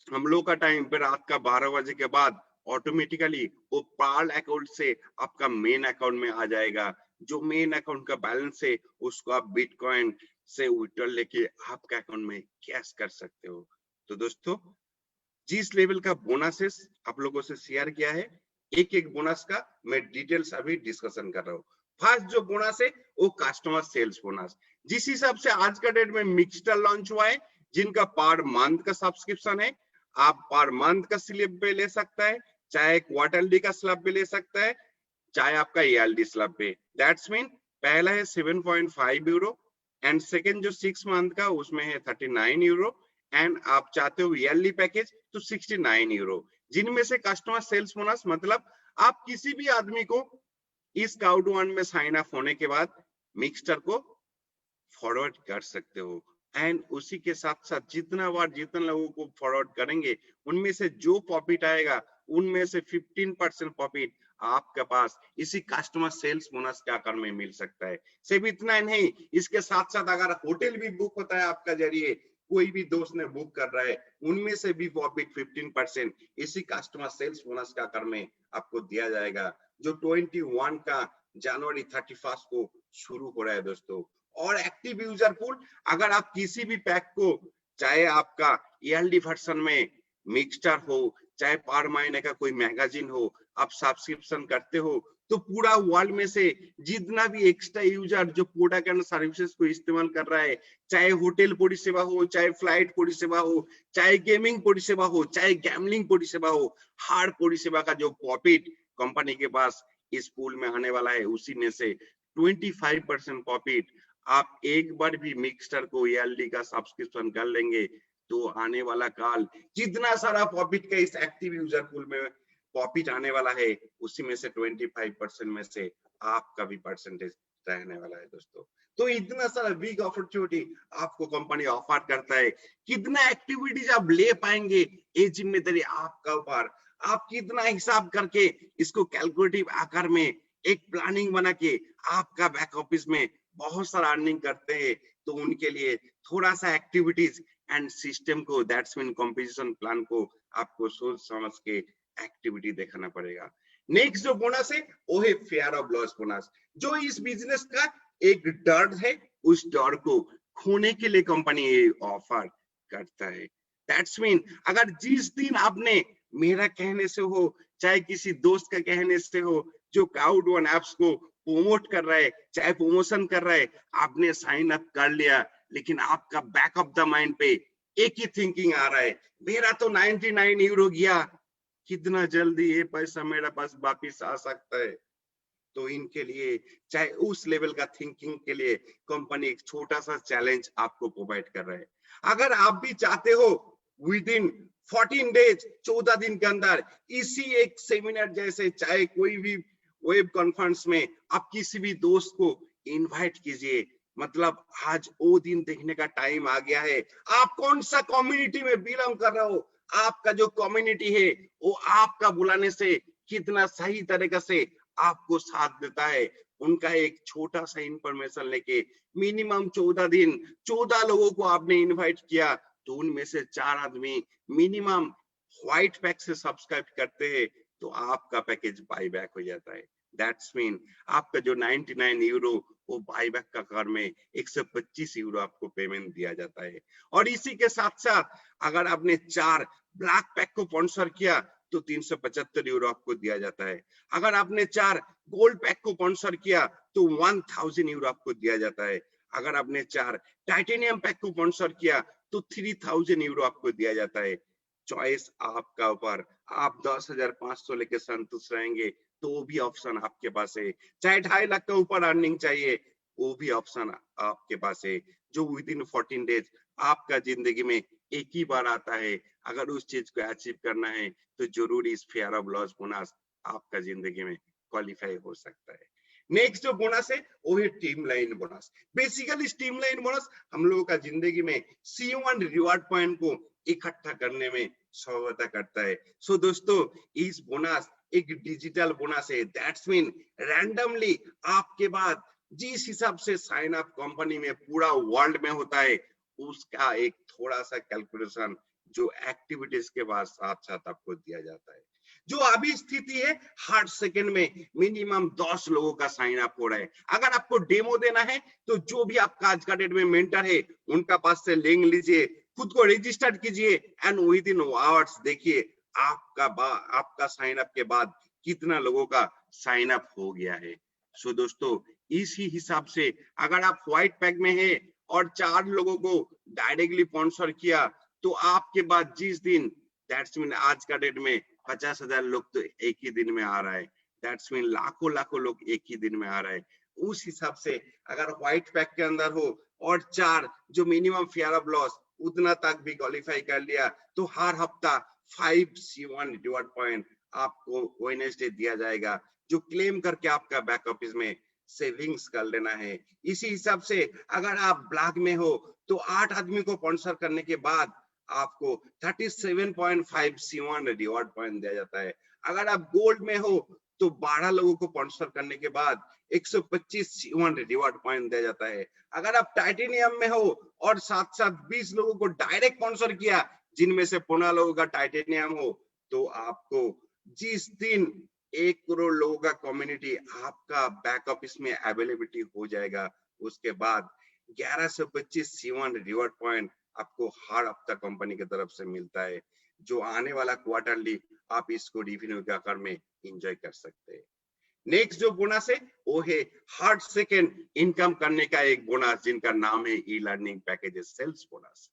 हम लोग का टाइम पे रात का 12 बजे के बाद ऑटोमेटिकली वो पार्ल अकाउंट से आपका मेन अकाउंट में आ जाएगा। जो मेन अकाउंट का बैलेंस है उसको आप बिटकॉइन से विड्रॉल लेके आपके अकाउंट में कैश कर सकते हो। तो दोस्तों जिस लेवल का बोनसेस आप लोगों से शेयर किया है, एक एक बोनस का मैं डिटेल्स अभी डिस्कशन कर रहा हूँ। फर्स्ट जो बोनस है वो कस्टमर सेल्स बोनस, जिस हिसाब से आज का डेट में मिक्सचर लॉन्च हुआ है, जिनका पर मंथ का सब्सक्रिप्शन है, आप पर मंथ का स्लैब पे ले सकता है, चाहे क्वार्टरली का स्लैब पे ले सकता है, चाहे आपका ईएलडी स्लैब पे। दैट्स मीन पहला है 7.5 यूरो एंड सेकेंड जो 6 मंथ का उसमें है 39 यूरो एंड आप चाहते हो ईयरली पैकेज तो 69 यूरो। जिनमें से कस्टमर सेल्स बोनस मतलब आप किसी भी आदमी को इस काउड वन में साइन अप होने के बाद मिक्सचर को फॉरवर्ड कर सकते हो एंड उसी के साथ साथ जितना लोगों को फॉरवर्ड करेंगे उनमें से जो प्रॉफिट आएगा उनमें से 15% प्रॉफिट आपके पास इसी कस्टमर सेल्स बोनस के आकार में मिल सकता है। सिर्फ इतना ही नहीं, इसके साथ साथ अगर होटल भी बुक होता है आपका जरिए, कोई भी दोस्त ने बुक कर रहा है, उनमें से भी प्रॉफिट 15% इसी कस्टमर सेल्स बोनस के आकार में आपको दिया जाएगा, जो 21 का जनवरी 31 को शुरू हो रहा है दोस्तों। और एक्टिव यूजर पूल, अगर आप किसी भी पैक को, चाहे आपका ईयरली वर्जन में मिक्सचर हो, चाहे पर महीने का कोई मैगजीन हो, आप सब्सक्रिप्शन करते हो तो पूरा वर्ल्ड में से जितना भी एक्स्ट्रा यूजर जो प्रोडक्ट एंड सर्विसेज को इस्तेमाल कर रहा है, चाहे होटल परिसेवा हो, चाहे फ्लाइट परिसेवा हो, चाहे गेमिंग परिसेवा हो, चाहे गैम्बलिंग परिसेवा हो, हर परिसेवा का जो प्रॉफिट कंपनी के पास इस पूल में आने वाला है, उसी में से 25% प्रॉफिट आप एक बार भी मिक्सचर को ईयरली का सब्सक्रिप्शन कर लेंगे तो आने वाला काल जितना सारा प्रॉफिट का इस एक्टिव यूजर पूल में प्रॉफिट आने वाला है, उसी में से 25% में से आपका भी परसेंटेज रहने वाला है दोस्तों। तो इतना सारा बिग अपॉर्चुनिटी आपको कंपनी ऑफर करता है, कितना एक्टिविटीज आप ले पाएंगे ये जिम्मेदारी आपका ऊपर। आप कितना हिसाब करके इसको कैलकुलेटिव आकार में एक प्लानिंग बना के आपका बैक ऑफिस में बहुत सारा अर्निंग करते हैं, तो उनके लिए थोड़ा सा एक्टिविटीज एंड सिस्टम को, दैट्स मीन कंपोजिशन प्लान को आपको सोच समझ के एक्टिविटी देखना पड़ेगा। नेक्स्ट जो बोनस है वो है फेयर ऑफ लॉस बोनस, जो इस बिजनेस का एक डर है, उस डर को खोने के लिए कंपनी ये ऑफर करता है। दैट्स मीन अगर जिस दिन आपने मेरा कहने से हो, चाहे किसी दोस्त का कहने से हो, जो क्लाउड वन एप्स को प्रमोट कर रहा है, चाहे प्रमोशन कर रहा है, आपने साइन अप कर लिया, लेकिन आपका बैक ऑफ द माइंड पे एक ही थिंकिंग आ रहा है, मेरा तो 99 यूरो गया, कितना जल्दी ये पैसा मेरे पास वापिस आ सकता है। तो इनके लिए, चाहे उस लेवल का थिंकिंग के लिए कंपनी एक छोटा सा चैलेंज आपको प्रोवाइड कर रहा है। अगर आप भी चाहते हो विद इन 14 डेज, 14 दिन के अंदर इसी एक सेमिनार जैसे, चाहे कोई भी वेब कॉन्फ्रेंस में आप किसी भी दोस्त को इनवाइट कीजिए, मतलब आज वो दिन देखने का टाइम आ गया है। आप कौन सा कम्युनिटी में बिलोंग कर रहे हो, आपका जो कम्युनिटी है वो आपका बुलाने से कितना सही तरीके से आपको साथ देता है, उनका एक छोटा सा इंफॉर्मेशन लेके मिनिमम 14 दिन 14 लोगों को आपने इनवाइट किया, तो उनमें से 4 आदमी मिनिमम व्हाइट पैक से सब्सक्राइब करते हैं, तो आपका पैकेज बाई बैक हो जाता है। दैट्स मीन आपका जो 99 यूरो वो बाई बैक का कर में 125 यूरो आपको पेमेंट दिया जाता है। और इसी के साथ साथ अगर आपने 4 ब्लैक पैक को स्पॉन्सर किया तो 375 यूरो आपको दिया जाता है। अगर आपने 4 गोल्ड पैक को स्पॉन्सर किया तो 1000 यूरो आपको दिया जाता है। अगर आपने 4 टाइटेनियम पैक को स्पॉन्सर किया तो 3000 यूरो आपको दिया जाता है। चॉइस आपका ऊपर, आप 10,500 लेके संतुष्ट रहेंगे तो वो भी ऑप्शन आपके पास है। चाहे 2.5 लाख का ऊपर अर्निंग चाहिए, वो भी ऑप्शन आपके पास है, जो विद इन 14 डेज आपका जिंदगी में एक ही बार आता है। अगर उस चीज को अचीव करना है तो जरूर इस फेयर ऑफ लॉस बोनस आपका जिंदगी में क्वालिफाई हो सकता है। नेक्स्ट जो बोनस है वो है team line bonus. Basically team line bonus हम लोगों का जिंदगी में C1 रिवार्ड पॉइंट को इकट्ठा करने में सहायता करता है। सो दोस्तों, इस बोनस एक डिजिटल बोनस है। दैट्स मीन रैंडमली आपके बाद जिस हिसाब से साइन अप कंपनी में पूरा वर्ल्ड में होता है, उसका एक थोड़ा सा कैलकुलेशन जो एक्टिविटीज के बाद साथ साथ आपको दिया जाता है। जो अभी स्थिति है, हर सेकंड में मिनिमम 10 लोगों का साइन अप हो रहा है। अगर आपको डेमो देना है तो जो भी आपका आज का डेट में मेंटर है उनका पास से लिंक लीजिए, खुद को रजिस्टर कीजिए एंड विद इन आवर्स देखिए आपका साइन अप के बाद कितना लोगों का साइन अप हो गया है। सो दोस्तों, इसी हिसाब से अगर आप व्हाइट पैक में है और 4 लोगों को डायरेक्टली स्पॉन्सर किया तो आपके बाद जिस दिन, दैट्स मीन आज का डेट में 50,000 लोग तो एक ही दिन में आ रहा है, दैट्स मीन लाखों लोग एक ही दिन में आ रहा है। उस हिसाब से अगर व्हाइट पैक के अंदर हो और 4 जो मिनिमम फियर ऑफ लॉस उतना तक भी क्वालिफाई कर लिया तो हर हफ्ता 5 C1 रिवॉर्ड पॉइंट आपको वेडनेसडे दिया जाएगा, जो क्लेम करके आपका बैक ऑफिस में सेविंग्स कर लेना है। इसी हिसाब से अगर आप ब्लैक में हो तो 8 आदमी को स्पॉन्सर करने के बाद आपको 37.5 C1 रिवॉर्ड पॉइंट दिया जाता है। अगर आप गोल्ड में हो तो 12 लोगों को स्पॉन्सर करने के बाद 125 C1 रिवॉर्ड पॉइंट दिया जाता है। अगर आप टाइटेनियम में हो और साथ साथ 20 लोगों को डायरेक्ट स्पॉन्सर किया, जिनमें से 15 लोगों का टाइटेनियम हो, तो आपको जिस दिन 1 करोड़ लोगों का कम्युनिटी आपका बैक ऑफिस में अवेलेबिलिटी हो जाएगा, उसके बाद 1125 C1 रिवॉर्ड पॉइंट आपको हर हफ्ता कंपनी की तरफ से मिलता है, जो आने वाला क्वार्टरली आप इसको रेवेन्यू के आकार में एंजॉय कर सकते हैं। नेक्स्ट जो बोनस है वो है हर सेकेंड इनकम करने का एक बोनस, जिनका नाम है e learning packages sales bonus,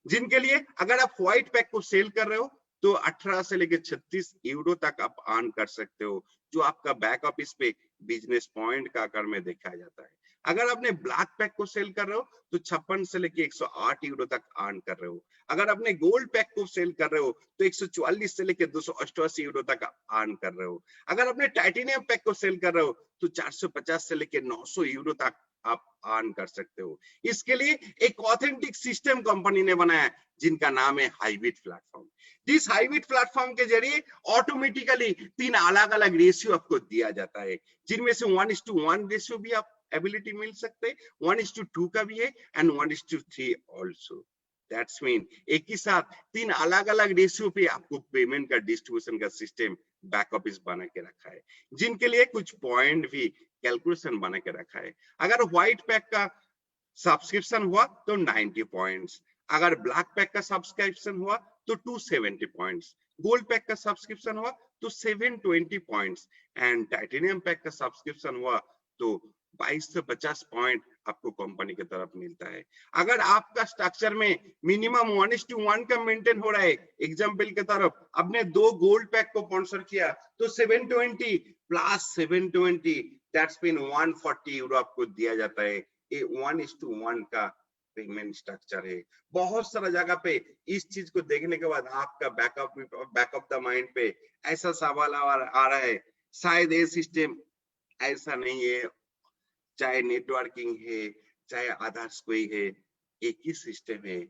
जिनके लिए अगर आप व्हाइट पैक को सेल कर रहे हो तो 18 से लेकर 36 यूरो तक आप अर्न कर सकते हो, जो आपका बैक ऑफिस पे बिजनेस पॉइंट का आकार में देखा जाता है। अगर आपने ब्लैक पैक को सेल कर रहे हो तो 56 से लेकर 108 यूरो तक अर्न कर रहे हो। अगर आपने गोल्ड पैक को सेल कर रहे हो तो 144 से लेकर 288 यूरो तक अर्न कर रहे हो। अगर आपने टाइटेनियम पैक को सेल कर रहे हो तो 450 से लेकर 900 यूरो तक आप अर्न कर सकते हो। इसके लिए एक ऑथेंटिक सिस्टम कंपनी ने बनाया, जिनका नाम है हाईबिट प्लेटफॉर्म। जिस हाईबिट प्लेटफॉर्म के जरिए ऑटोमेटिकली 3 अलग अलग रेशियो आपको दिया जाता है, जिनमें से 1:1 रेशियो भी आप एबिलिटी मिल सकते हैं, 1:2 का भी है एंड 1:3 ऑल्सो। दैट्स मीन एक ही साथ 3 अलग अलग रेशियो पे आपको पेमेंट का डिस्ट्रीब्यूशन का सिस्टम बैक ऑफिस बना के रखा है, जिनके लिए कुछ पॉइंट भी कैलकुलेशन बना के रखा है। अगर व्हाइट पैक का सब्सक्रिप्शन हुआ तो 90 पॉइंट्स, अगर ब्लैक पैक का सब्सक्रिप्शन हुआ तो 270 पॉइंट्स, गोल्ड पैक का सब्सक्रिप्शन हुआ तो 720 पॉइंट्स एंड टाइटेनियम पैक का सब्सक्रिप्शन हुआ तो 22 से 50 पॉइंट आपको कंपनी की तरफ मिलता है। अगर आपका स्ट्रक्चर में मिनिमम 1:1 का मेंटेन हो रहा है, एग्जांपल की तरफ आपने 2 गोल्ड पैक को स्पॉन्सर किया तो 720 प्लस 720 दैट्स मीन 140 यूरो आपको दिया जाता है। ये 1:1 का पेमेंट स्ट्रक्चर है। बहुत सारा जगह पे इस चीज को देखने के बाद आपका बैक ऑफ द माइंड पे ऐसा सवाल आ रहा है, शायद ये सिस्टम ऐसा नहीं है, चाहे नेटवर्किंग है चाहे आधार्स कोई है, एक ही सिस्टम है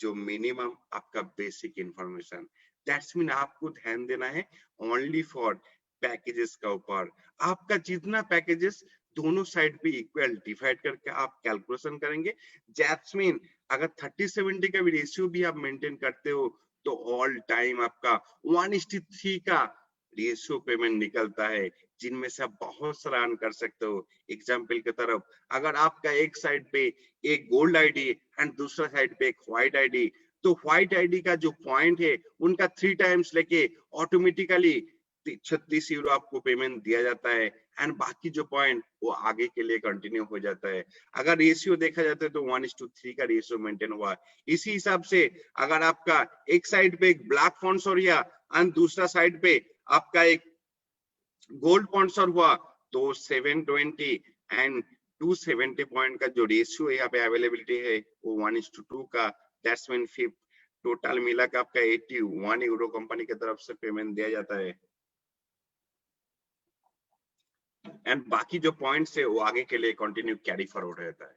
जो मिनिमम आपका बेसिक इंफॉर्मेशन, दैट्स मीन आपको ध्यान देना है ओनली फॉर पैकेजेस का ऊपर। आपका जितना पैकेजेस दोनों साइड पे इक्वल डिवाइड करके आप कैलकुलेशन करेंगे, दैट्स मीन अगर 30-70 का भी रेशियो भी आप मेंटेन करते हो तो ऑल टाइम आपका 1:3 का रेशियो पेमेंट निकलता है, जिनमें से आप बहुत सारा अर्न कर सकते हो। एग्जाम्पल की तरफ अगर आपका एक साइड पे एक गोल्ड आईडी एंड दूसरा साइड पे एक व्हाइट आईडी, तो व्हाइट आईडी का जो पॉइंट है उनका 3 टाइम्स लेके ऑटोमेटिकली 36 यूरो आपको पेमेंट दिया जाता है एंड बाकी जो पॉइंट वो आगे के लिए कंटिन्यू हो जाता है। अगर रेशियो देखा जाता है तो 1:3 का रेशियो मेंटेन हुआ। इसी हिसाब से अगर आपका एक साइड पे एक ब्लैक स्पॉन्सर हुआ एंड दूसरा साइड पे आपका एक गोल्ड स्पॉन्सर हुआ तो 720 एंड 270 पॉइंट का जो रेशियो यहाँ पे अवेलेबिलिटी है वो 1:2 का, दैट्स मीन टोटल मिला के आपका 81 यूरो कंपनी की तरफ से पेमेंट दिया जाता है एंड बाकी जो पॉइंट्स है वो आगे के लिए कंटिन्यू कैरी फॉरवर्ड रहता है।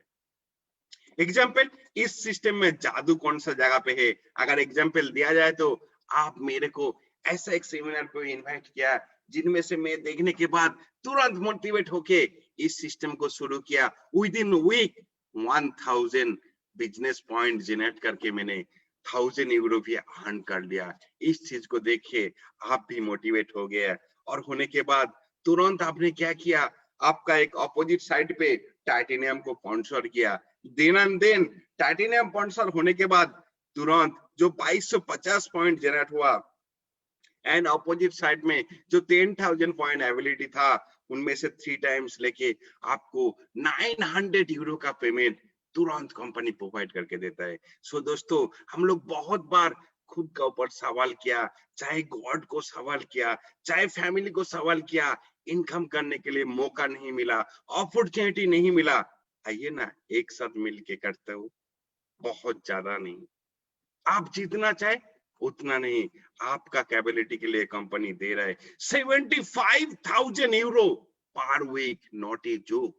एग्जाम्पल इस सिस्टम में जादू कौन सा जगह पे है, अगर एग्जाम्पल दिया जाए तो आप मेरे को ऐसा एक सेमिनार को इनवाइट किया जिनमें से मैं देखने के बाद तुरंत मोटिवेट होके इस सिस्टम को शुरू किया। Within week 1000 business point generate करके मैंने 1000 यूरो भी अर्न कर लिया। इस चीज को देखिए आप भी मोटिवेट हो गया और होने के बाद तुरंत आपने क्या किया, आपका एक अपोजिट साइड पे टाइटेनियम को स्पॉन्सर किया। दिन टाइटेनियम स्पॉन्सर होने के बाद तुरंत जो 2250 पॉइंट जनरेट हुआ, एंड अपोजिट साइड में जो 10,000 पॉइंट एबिलिटी था, उनमें से 3 टाइम्स लेके आपको 900 यूरो का पेमेंट तुरंत कंपनी प्रोवाइड करके देता है। सो दोस्तों, हम लोग बहुत बार खुद के ऊपर सवाल किया, चाहे गॉड को सवाल किया, चाहे फैमिली को सवाल किया, इनकम करने के लिए मौका नहीं मिला, अपॉर्चुनिटी नहीं मिला। आइए ना, एक साथ मिलके करते हो, बहुत ज्यादा नहीं, आप जितना चाहे उतना नहीं, आपका कैपेबिलिटी के लिए कंपनी दे रहा है 75,000 euro per week, not a joke.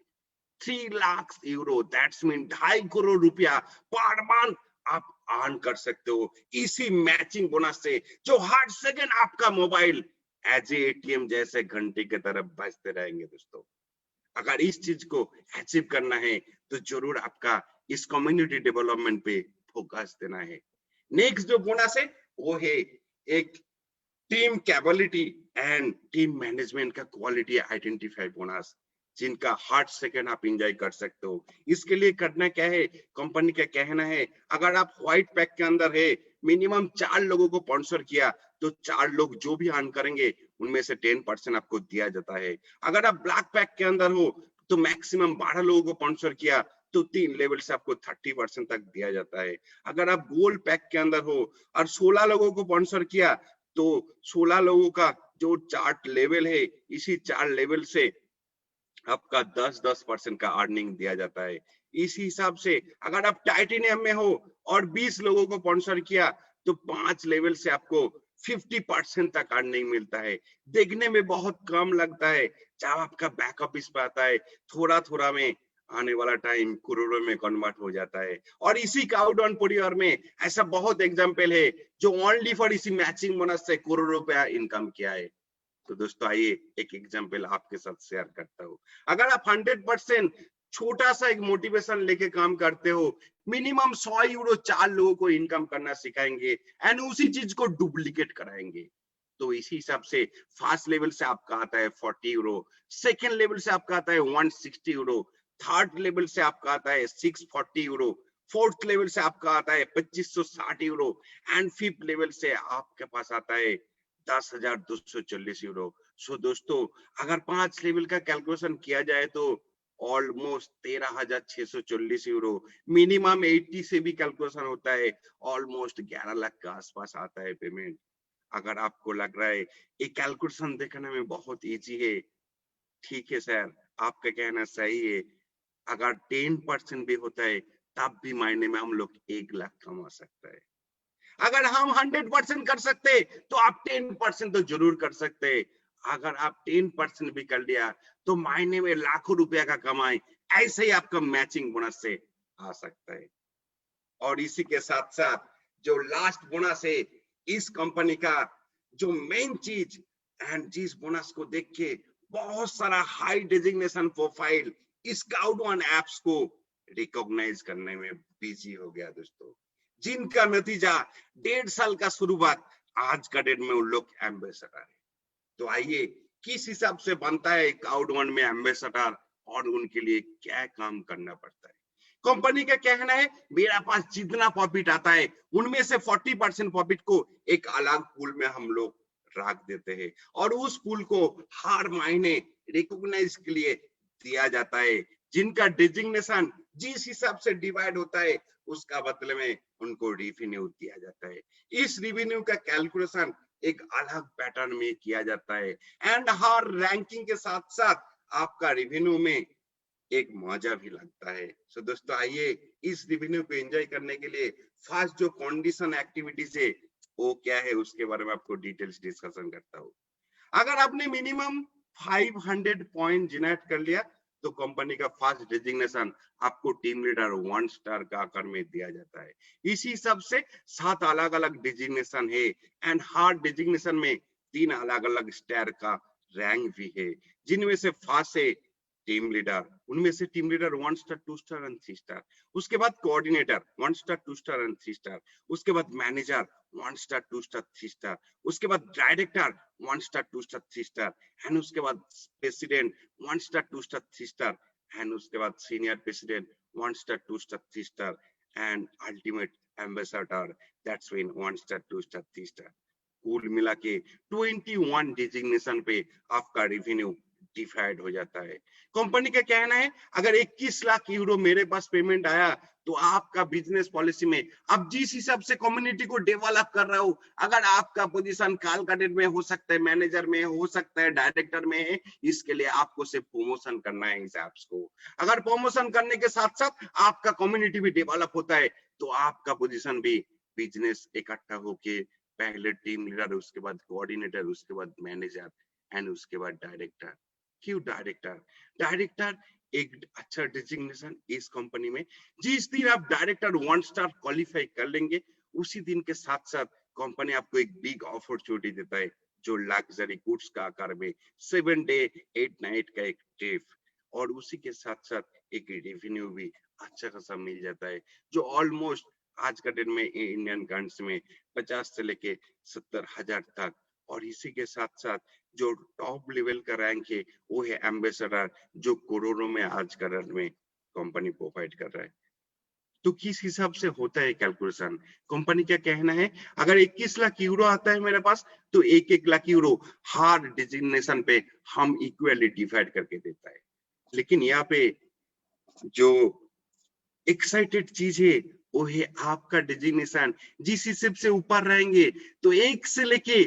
3 lakh euro, दैट्स मीन 2.5 करोड़ रुपया पर मंथ आप अर्न कर सकते हो इसी मैचिंग बोनस से, जो हर सेकंड आपका मोबाइल एज एटीएम जैसे घंटे की तरफ बजते रहेंगे। दोस्तों, अगर इस चीज को अचीव करना है तो जरूर आपका इस कम्युनिटी डेवलपमेंट पे फोकस देना है। नेक्स्ट जो बोनस है वो है एक team capability and team management का क्वालिटी आइडेंटिफाई बोनस, जिनका हर सेकंड आप एंजॉय कर सकते हो। इसके लिए करना क्या है, कंपनी का कहना है, अगर आप व्हाइट पैक के अंदर है, मिनिमम 4 लोगों को स्पॉन्सर किया तो 4 लोग जो भी अर्न करेंगे उनमें से 10% आपको दिया जाता है। अगर आप ब्लैक पैक के अंदर हो तो मैक्सिमम 12 लोगों को स्पॉन्सर किया तो 3 लेवल से आपको 30% तक दिया जाता है। अगर आप गोल्ड पैक के अंदर हो और 16 लोगों को स्पॉन्सर किया तो 16 लोगों का जो चार्ट लेवल है, इसी 4 लेवल से आपका 10% का अर्निंग दिया जाता है। इस हिसाब से अगर आप टाइटेनियम में हो और 20 लोगों को स्पॉन्सर किया तो 5 लेवल से आपको 50% तक अर्निंग मिलता है। देखने में बहुत कम लगता है, जब आपका बैकअप इस पे आता है, थोड़ा थोड़ा में आने वाला टाइम करोड़ों में कन्वर्ट हो जाता है। और इसी काउडाउन परिवार में ऐसा बहुत एग्जाम्पल है जो ओनली फॉर इसी मैचिंग बोनस से करोड़ों रुपया इनकम किया है। तो दोस्तों, आइए एक एग्जाम्पल आपके साथ शेयर करता हूँ। अगर आप 100% छोटा सा एक मोटिवेशन लेके काम करते हो, मिनिमम 100 यूरो 4 लोगों को इनकम करना सिखाएंगे एंड उसी चीज को डुप्लीकेट कराएंगे, तो इसी हिसाब से फर्स्ट लेवल से आपका आता है 40 यूरो, सेकेंड लेवल से आपका आता है 160 यूरो, थर्ड लेवल से आपका आता है 640 यूरो, फोर्थ लेवल से आपका आता है 2560 यूरो एंड फिफ्थ लेवल से आपके पास आता है 10,240 यूरो। सो दोस्तों, अगर 5 लेवल का कैलकुलेशन किया जाए तो ऑलमोस्ट 13,640 यूरो, मिनिमम 80 से भी कैलकुलेशन होता है, ऑलमोस्ट 11 लाख के आसपास आता है पेमेंट। अगर आपको लग रहा है ये कैलकुलेशन देखने में बहुत इजी है, ठीक है सर, आपका कहना सही है। अगर 10% भी होता है तब भी महीने में हम लोग 1 लाख कमा सकते हैं। अगर हम 100% कर सकते तो आप 10% तो जरूर कर सकते। अगर आप 10% भी कर लिया तो महीने में लाखों रुपया का कमाई ऐसे ही आपका मैचिंग बोनस से आ सकता है। और इसी के साथ साथ जो लास्ट बोनस है इस कंपनी का, जो मेन चीज एंड जिस बोनस को देख के बहुत सारा हाई डेजिग्नेशन प्रोफाइल इस काउडवन एप्स को रिकॉग्नाइज करने में बिजी हो गया दोस्तों, जिनका नतीजा 1.5 साल का शुरुआत आज का डेट में उन लोग एम्बेसडर है। तो आइए किस हिसाब से बनता है काउडवन में एम्बेसडर और उनके लिए क्या काम करना पड़ता है। कंपनी का कहना है मेरा पास जितना प्रॉफिट आता है उनमें से 40% प्रॉफिट को एक अलग पूल में हम लोग रख देते हैं और उस पूल को हर महीने रिकॉग्नाइज के लिए दिया जाता है, जिनका डेजिग्नेशन जिस हिसाब से डिवाइड होता है उसका बदले में उनको रेवेन्यू दिया जाता है। इस रेवेन्यू का कैलकुलेशन एक अलग पैटर्न में किया जाता है एंड हर रैंकिंग के साथ साथ आपका रेवेन्यू में एक मजा भी लगता है। सो दोस्तों, आइए इस रेवेन्यू को एंजॉय करने के लिए फर्स्ट जो कंडीशन एक्टिविटीज है वो क्या है उसके बारे में आपको डिटेल्स डिस्कशन करता हूँ। अगर आपने मिनिमम 500 पॉइंट जनरेट कर लिया तो कंपनी का फर्स्ट डेजिग्नेशन आपको टीम लीडर 1 स्टार का आकार में दिया जाता है। इसी हिसाब से 7 अलग अलग डेजिग्नेशन है एंड हर डेजिग्नेशन में 3 अलग अलग स्टार का रैंक भी है, जिनमें से फर्स्ट है टीम लीडर, उनमें से team leader 1 star 2 star and 3 star, उसके बाद coordinator 1 star 2 star and 3 star, उसके बाद मैनेजर 1 स्टार 2 स्टार 3 स्टार, उसके बाद director 1 star 2 star 3 star and उसके बाद president 1 star 2 star 3 star and उसके बाद senior president 1 star 2 star 3 star and ultimate ambassador, that's mean 1 star 2 star 3 star, कुल मिला के 21 डिजिग्नेशन पे आपका रेवेन्यू डिवाइड हो जाता है। कंपनी का कहना है अगर 21 लाख यूरो मेरे पास पेमेंट आया तो आपका बिजनेस पॉलिसी में अब जिस हिसाब से कम्युनिटी को डेवलप कर रहा हो, अगर आपका पोजीशन काल का डेट में हो सकता है, मैनेजर में हो सकता है, डायरेक्टर में है, इसके लिए आपको सिर्फ प्रमोशन करना है इस एप्स को। अगर प्रमोशन करने के साथ साथ आपका कम्युनिटी भी डेवलप होता है तो आपका पोजीशन भी बिजनेस इकट्ठा होके पहले टीम लीडर, उसके बाद कोऑर्डिनेटर, उसके बाद मैनेजर एंड उसके बाद डायरेक्टर। क्यों डायरेक्टर? डायरेक्टर एक अच्छा डिजिग्नेशन इस कंपनी में। जिस दिन आप डायरेक्टर 1 स्टार क्वालिफाई कर लेंगे उसी दिन के साथ साथ कंपनी आपको एक बिग अपॉर्चुनिटी देता है, जो लग्जरी गुड्स का आकार में 7 डे 8 नाइट का एक ट्रिप, और उसी के साथ साथ एक रेवेन्यू भी अच्छा खासा मिल जाता है, जो ऑलमोस्ट आज का डेट में इंडियन करेंसी में 50 से लेके 70,000 तक। और इसी के साथ साथ जो टॉप लेवल का रैंक है वो है एम्बेसडर, जो करोड़ों में आज का डेट में कंपनी प्रोवाइड कर रहा है। तो किस हिसाब से होता है कैलकुलेशन? कंपनी क्या कहना है, अगर 21 लाख यूरो आता है मेरे पास तो 1-1 लाख यूरो हर डिजिग्नेशन पे हम इक्वली डिवाइड करके देता है। लेकिन यहाँ पे जो एक्साइटेड चीज है वो है आपका डिजिग्नेशन जिस हिसाब से ऊपर रहेंगे तो 1 से लेके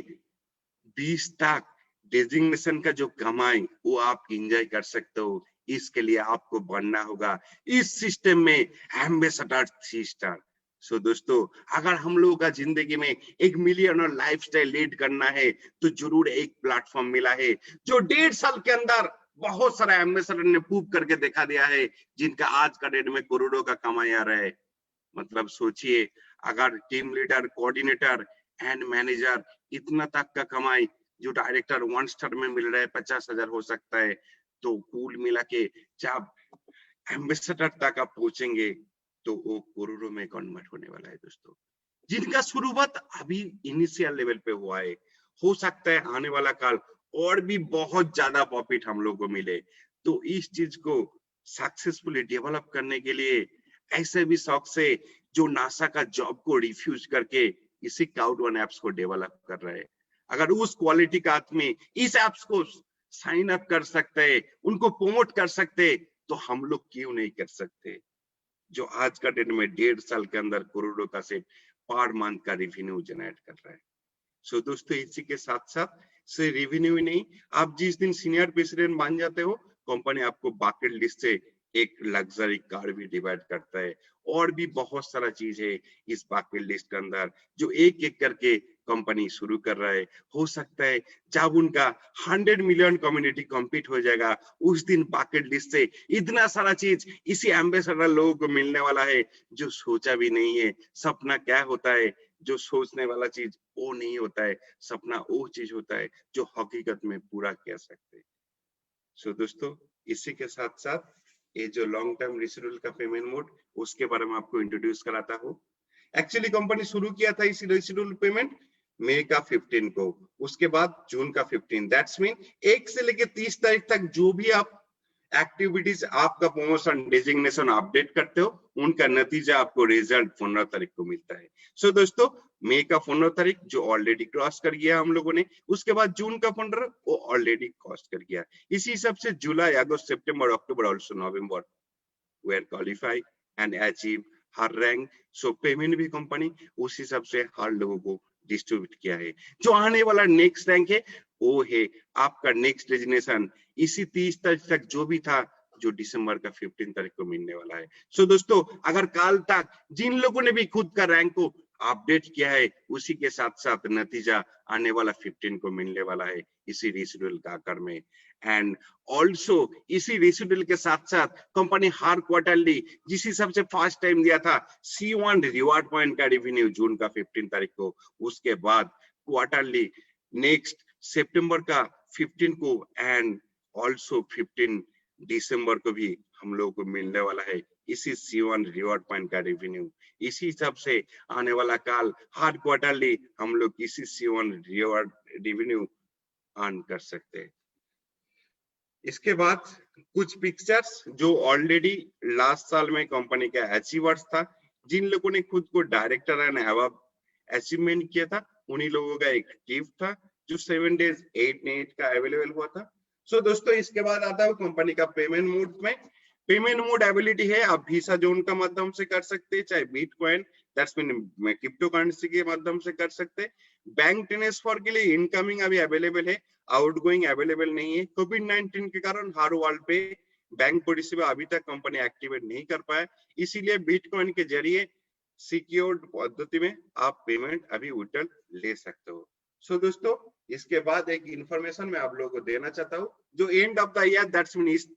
20 तक डेजिग्नेशन का जो कमाई वो आप एंजॉय कर सकते हो। इसके लिए आपको बनना होगा इस सिस्टम में एम्बेसडर 3 स्टार। सो दोस्तों, अगर हम लोगों का जिंदगी में एक मिलियनर लाइफस्टाइल लीड करना है तो जरूर एक प्लेटफॉर्म मिला है जो 1.5 साल के अंदर बहुत सारा एम्बेसडर ने प्रूव करके दिखा दिया है, जिनका आज का डेट में करोड़ों का कमाई आ रहा है। मतलब सोचिए, अगर team leader, coordinator and manager इतना तक का कमाई जो डायरेक्टर 1 स्टार में मिल रहा है 50,000 हो सकता है, तो कुल मिला के जब एम्बेसडर तक आप पहुंचेंगे तो वो करोड़ों में कन्वर्ट होने वाला है दोस्तों। जिनका शुरुआत अभी इनिशियल लेवल पे हुआ है, हो सकता है आने वाला काल और भी बहुत ज्यादा प्रॉफिट हम लोग को मिले। तो इस चीज को सक्सेसफुली डेवलप करने के लिए ऐसे भी शौक से जो नासा का जॉब को रिफ्यूज करके इसी क्लाउड वन एप्स को डेवलप कर रहे हैं, अगर उस क्वालिटी का आदमी इस एप्स को साइन अप कर सकते हैं, उनको प्रमोट कर सकते, तो हम लोग क्यों नहीं कर सकते? जो आज का डेट में 1.5 साल के अंदर करोड़ों का से पर मंथ का रेवेन्यू जनरेट कर रहा है। सो दोस्तों, इसी के साथ साथ से रेवेन्यू ही नहीं, आप जिस दिन सीनियर प्रेसिडेंट बन जाते हो, कंपनी आपको बकेट लिस्ट से एक लग्जरी कार भी डिवाइड करता है, और भी बहुत सारा चीज है इस बकेट लिस्ट के अंदर जो एक एक करके कंपनी शुरू कर रहा है। हो सकता है जब उनका 100 मिलियन कम्युनिटी कंप्लीट हो जाएगा उस दिन बकेट लिस्ट से इतना सारा चीज इसी एम्बेसडर लोगों को मिलने वाला है जो सोचा भी नहीं है। सपना क्या होता है? जो सोचने वाला चीज वो नहीं होता है, सपना वो चीज होता है जो हकीकत में पूरा कर सकते हैं। सो दोस्तों, इसी के साथ साथ ये जो लॉन्ग टर्म रिसिडुअल का पेमेंट मोड, उसके बारे में आपको इंट्रोड्यूस कराता हूँ। एक्चुअली कंपनी शुरू किया था इसी रिसिडुअल पेमेंट मई का 15 को, उसके बाद जून का 15। दैट्स मीन 1 से लेके 30 तारीख तक जो भी आप एक्टिविटीज, आपका प्रमोशन, डेजिग्नेशन अपडेट करते हो, उनका नतीजा आपको रिजल्ट 15 तारीख को मिलता है। सो दोस्तों, मई का 15 तारीख जो ऑलरेडी क्रॉस कर गया हम लोगों ने, उसके बाद जून का 15 वो ऑलरेडी क्रॉस कर गया। इसी हिसाब से जुलाई, अगस्त, सितंबर, अक्टूबर, ऑल्सो नवंबर वे क्वालिफाई एंड अचीव हर रैंक। सो पेमेंट भी कंपनी उस हिसाब से हर लोगों को डिस्ट्रीब्यूट किया है। जो आने वाला नेक्स्ट रैंक है वो है आपका नेक्स्ट डेजिग्नेशन इसी 30 तारीख तक जो भी था, जो दिसंबर का 15 तारीख को मिलने वाला है। सो दोस्तों, अगर काल तक जिन लोगों ने भी खुद का रैंक को अपडेट किया है, उसी के साथ साथ नतीजा आने वाला 15 को मिलने वाला है इसी रिसिडुअल का आकार में। एंड ऑल्सो इसी रिसिडुअल के साथ साथ कंपनी हर क्वार्टरली जिस हिसाब से फर्स्ट टाइम दिया था C1 रिवार्ड पॉइंट का रेवेन्यू जून का 15 तारीख को, उसके बाद क्वार्टरली नेक्स्ट सितंबर का 15 को एंड ऑल्सो 15 दिसंबर को भी हम लोग को मिलने वाला है इसी C1 रिवार्ड पॉइंट का रेवेन्यू। इसी हिसाब से आने वाला काल हर क्वार्टरली हम लोग इसी C1 रिवार्ड रेवेन्यू अर्न कर सकते हैं। इसके बाद कुछ पिक्चर्स जो ऑलरेडी लास्ट साल में कंपनी का अचीवर्स था, जिन लोगों ने खुद को डायरेक्टर एंड अवार्ड अचीवमेंट किया था, उन्हीं लोगों का एक गिफ्ट था जो 7 डेज 8 नाइट का अवेलेबल हुआ था। सो दोस्तों, इसके बाद आता है कंपनी का पेमेंट मोड में। पेमेंट मोड एबिलिटी है, आप वीसा जोन का माध्यम से कर सकते हैं, चाहे bitcoin that's mean crypto currency के माध्यम से कर सकते हैं। बैंक ट्रांसफर के लिए इनकमिंग अभी अवेलेबल है, आउटगोइंग अवेलेबल नहीं है। कोविड-19 के कारण हर वर्ल्ड पे बैंक परिसेवा अभी तक कंपनी एक्टिवेट नहीं कर पाया, इसीलिए बिटकॉइन के जरिए सिक्योर्ड पद्धति में आप पेमेंट अभी विड्रॉल ले सकते हो। सो दोस्तों, इसके बाद एक इंफॉर्मेशन मैं आप लोगों को देना चाहता हूँ, जो end of the year that's mean इस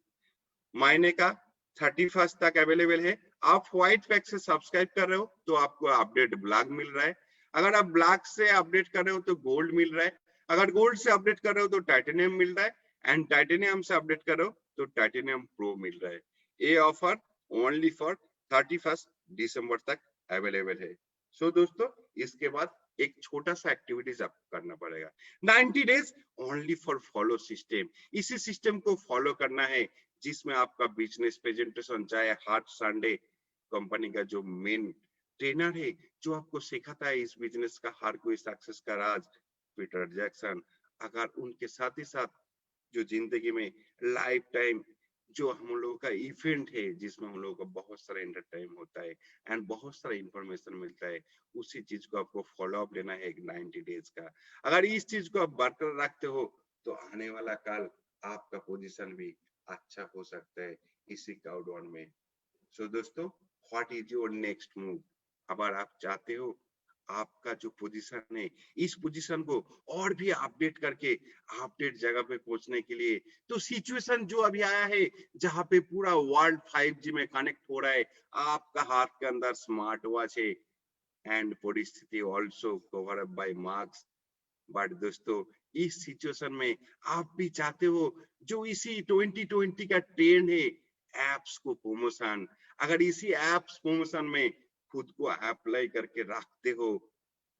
महीने का 31 तक अवेलेबल है। आप व्हाइट पैक से सब्सक्राइब कर रहे हो तो आपको अपडेट ब्लॉग मिल रहा है। अगर आप ब्लॉग से अपडेट कर रहे हो तो गोल्ड मिल रहा है। अगर गोल्ड से अपडेट कर रहे हो तो टाइटेनियम मिल रहा है, एंड टाइटेनियम से अपडेट कर रहे हो तो टाइटेनियम प्रो मिल रहा है। ये ऑफर ओनली फॉर 31 दिसंबर तक अवेलेबल है। सो दोस्तों, इसके बाद एक छोटा सा एक्टिविटीज आपको करना पड़ेगा। 90 days only for follow system. इसी सिस्टम को फॉलो करना है जिसमें आपका बिजनेस प्रेजेंटेशन, चाहे हर संडे कंपनी का जो मेन ट्रेनर है जो आपको सिखाता है इस बिजनेस का हर कोई सक्सेस का राज, पीटर जैक्सन, अगर उनके साथ ही साथ जो जिंदगी में लाइफ टाइम जो हम लोगों का इवेंट है जिसमें हम लोगों का बहुत सारा एंटरटेन होता है एंड बहुत सारा इंफॉर्मेशन मिलता है, उसी चीज को आपको फॉलो अप लेना है एक 90 डेज का। अगर इस चीज को आप बरकरार रखते हो तो आने वाला काल आपका पोजीशन भी अच्छा हो सकता है इसी काउडॉन में। सो दोस्तों, what is your next move? अगर आप चाहते हो आपका जो पोजीशन है इस पोजीशन को और भी अपडेट करके अपडेट जगह पे पहुंचने के लिए, तो सिचुएशन जो अभी आया है जहां पे पूरा वर्ल्ड 5G में कनेक्ट हो रहा है, आपका हाथ के अंदर स्मार्ट वॉच है एंड परिस्थिति also cover up by marks. But दोस्तों, इस सिचुएशन में आप भी चाहते हो जो इसी 2020 का ट्रेंड है एप्स को प्रमोशन, अगर इसी एप्स प्रमोशन में खुद को अप्लाई करके रखते हो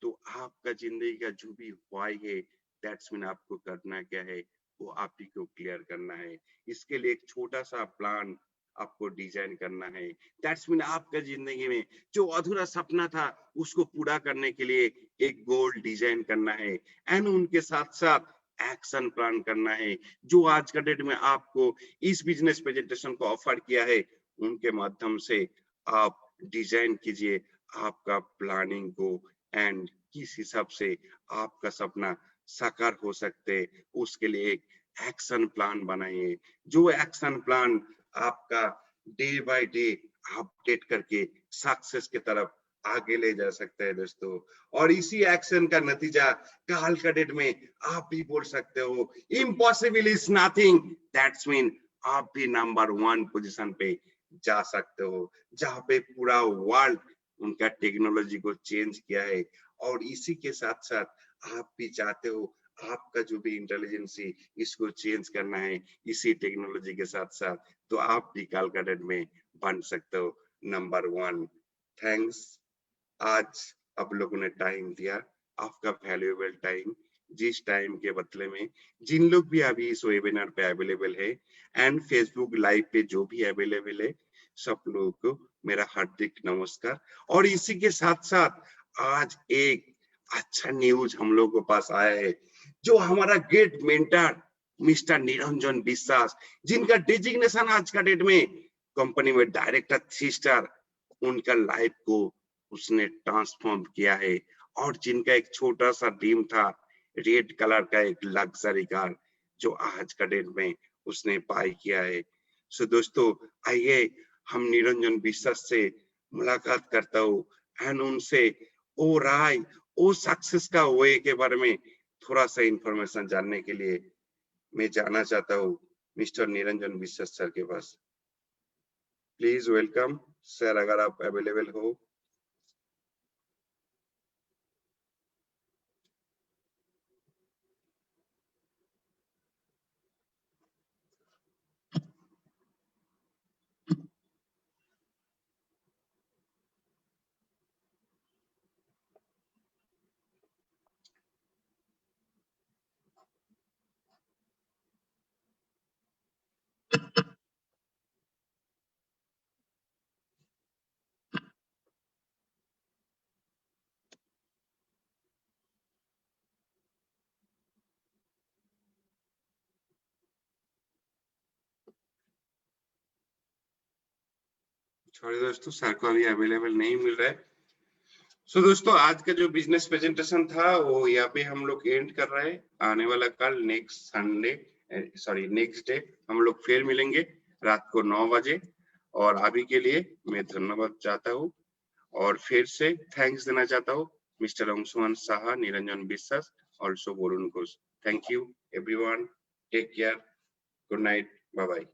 तो आपका जिंदगी का जो भी व्हाई है दैट्स मीन आपको करना क्या है वो आप ही को क्लियर करना है। इसके लिए एक छोटा सा प्लान आपको डिजाइन करना है। दैट्स मीन आपका जिंदगी में जो अधूरा सपना था उसको पूरा करने के लिए एक गोल डिजाइन करना है एंड उनके साथ साथ एक्शन प्लान करना है। जो आज का डेट में आपको इस बिजनेस प्रेजेंटेशन को ऑफर किया है उनके माध्यम से आप डिजाइन कीजिए आपका प्लानिंग को एंड किस हिसाब से आपका सपना साकार हो सकते, उसके लिए एक एक्शन प्लान बनाइए। जो एक्शन प्लान आपका डे बाय डे अपडेट करके सक्सेस की तरफ आगे ले जा सकते हैं दोस्तों। और इसी एक्शन का नतीजा काल का डेट में आप भी बोल सकते हो impossible is nothing, that's mean आप भी नंबर 1 पोजीशन पे जा सकते हो जहां पे पूरा वर्ल्ड उनका टेक्नोलॉजी को चेंज किया है। और इसी के साथ साथ आप भी चाहते हो आपका जो भी इंटेलिजेंस है इसको चेंज करना है इसी टेक्नोलॉजी के साथ साथ, तो आप भी कैलकाटा में बन सकते हो नंबर 1। थैंक्स, आज आप लोगों ने टाइम दिया, आपका वैल्यूएबल टाइम, जिस टाइम के बदले में जिन लोग भी अभी इस वेबिनार पे अवेलेबल है एंड फेसबुक लाइव पे जो भी अवेलेबल है, सब लोगों को मेरा हार्दिक नमस्कार। और इसी के साथ साथ आज एक अच्छा न्यूज हम लोगों के पास आया है, जो हमारा ग्रेट मेंटर मिस्टर निरंजन विश्वास, जिनका डिजिग्नेशन आज का डेट में कंपनी में डायरेक्टर 3 स्टार, उनका लाइफ को उसने ट्रांसफॉर्म किया है। और जिनका एक छोटा सा ड्रीम था रेड कलर का एक लग्जरी कार, जो आज का डेट में उसने पाई किया है। सो दोस्तों, आइए हम निरंजन विश्वास से मुलाकात करता हूँ एंड उनसे ओ राय ओ सक्सेस का वे के बारे में थोड़ा सा इंफॉर्मेशन जानने के लिए मैं जाना चाहता हूँ मिस्टर निरंजन विश्वास सर के पास। प्लीज वेलकम सर, अगर आप अवेलेबल हो। सॉरी दोस्तों, सर को अभी अवेलेबल नहीं मिल रहा है। सो दोस्तों, आज का जो बिजनेस प्रेजेंटेशन था वो यहाँ पे हम लोग एंड कर रहे हैं। आने वाला कल नेक्स्ट डे हम लोग फिर मिलेंगे रात को 9 बजे। और अभी के लिए मैं धन्यवाद चाहता हूँ और फिर से थैंक्स देना चाहता हूँ mister Anshuman Saha, Niranjan Vishwas, also Varun Ghosh. Thank you everyone, take care, good night, bye bye.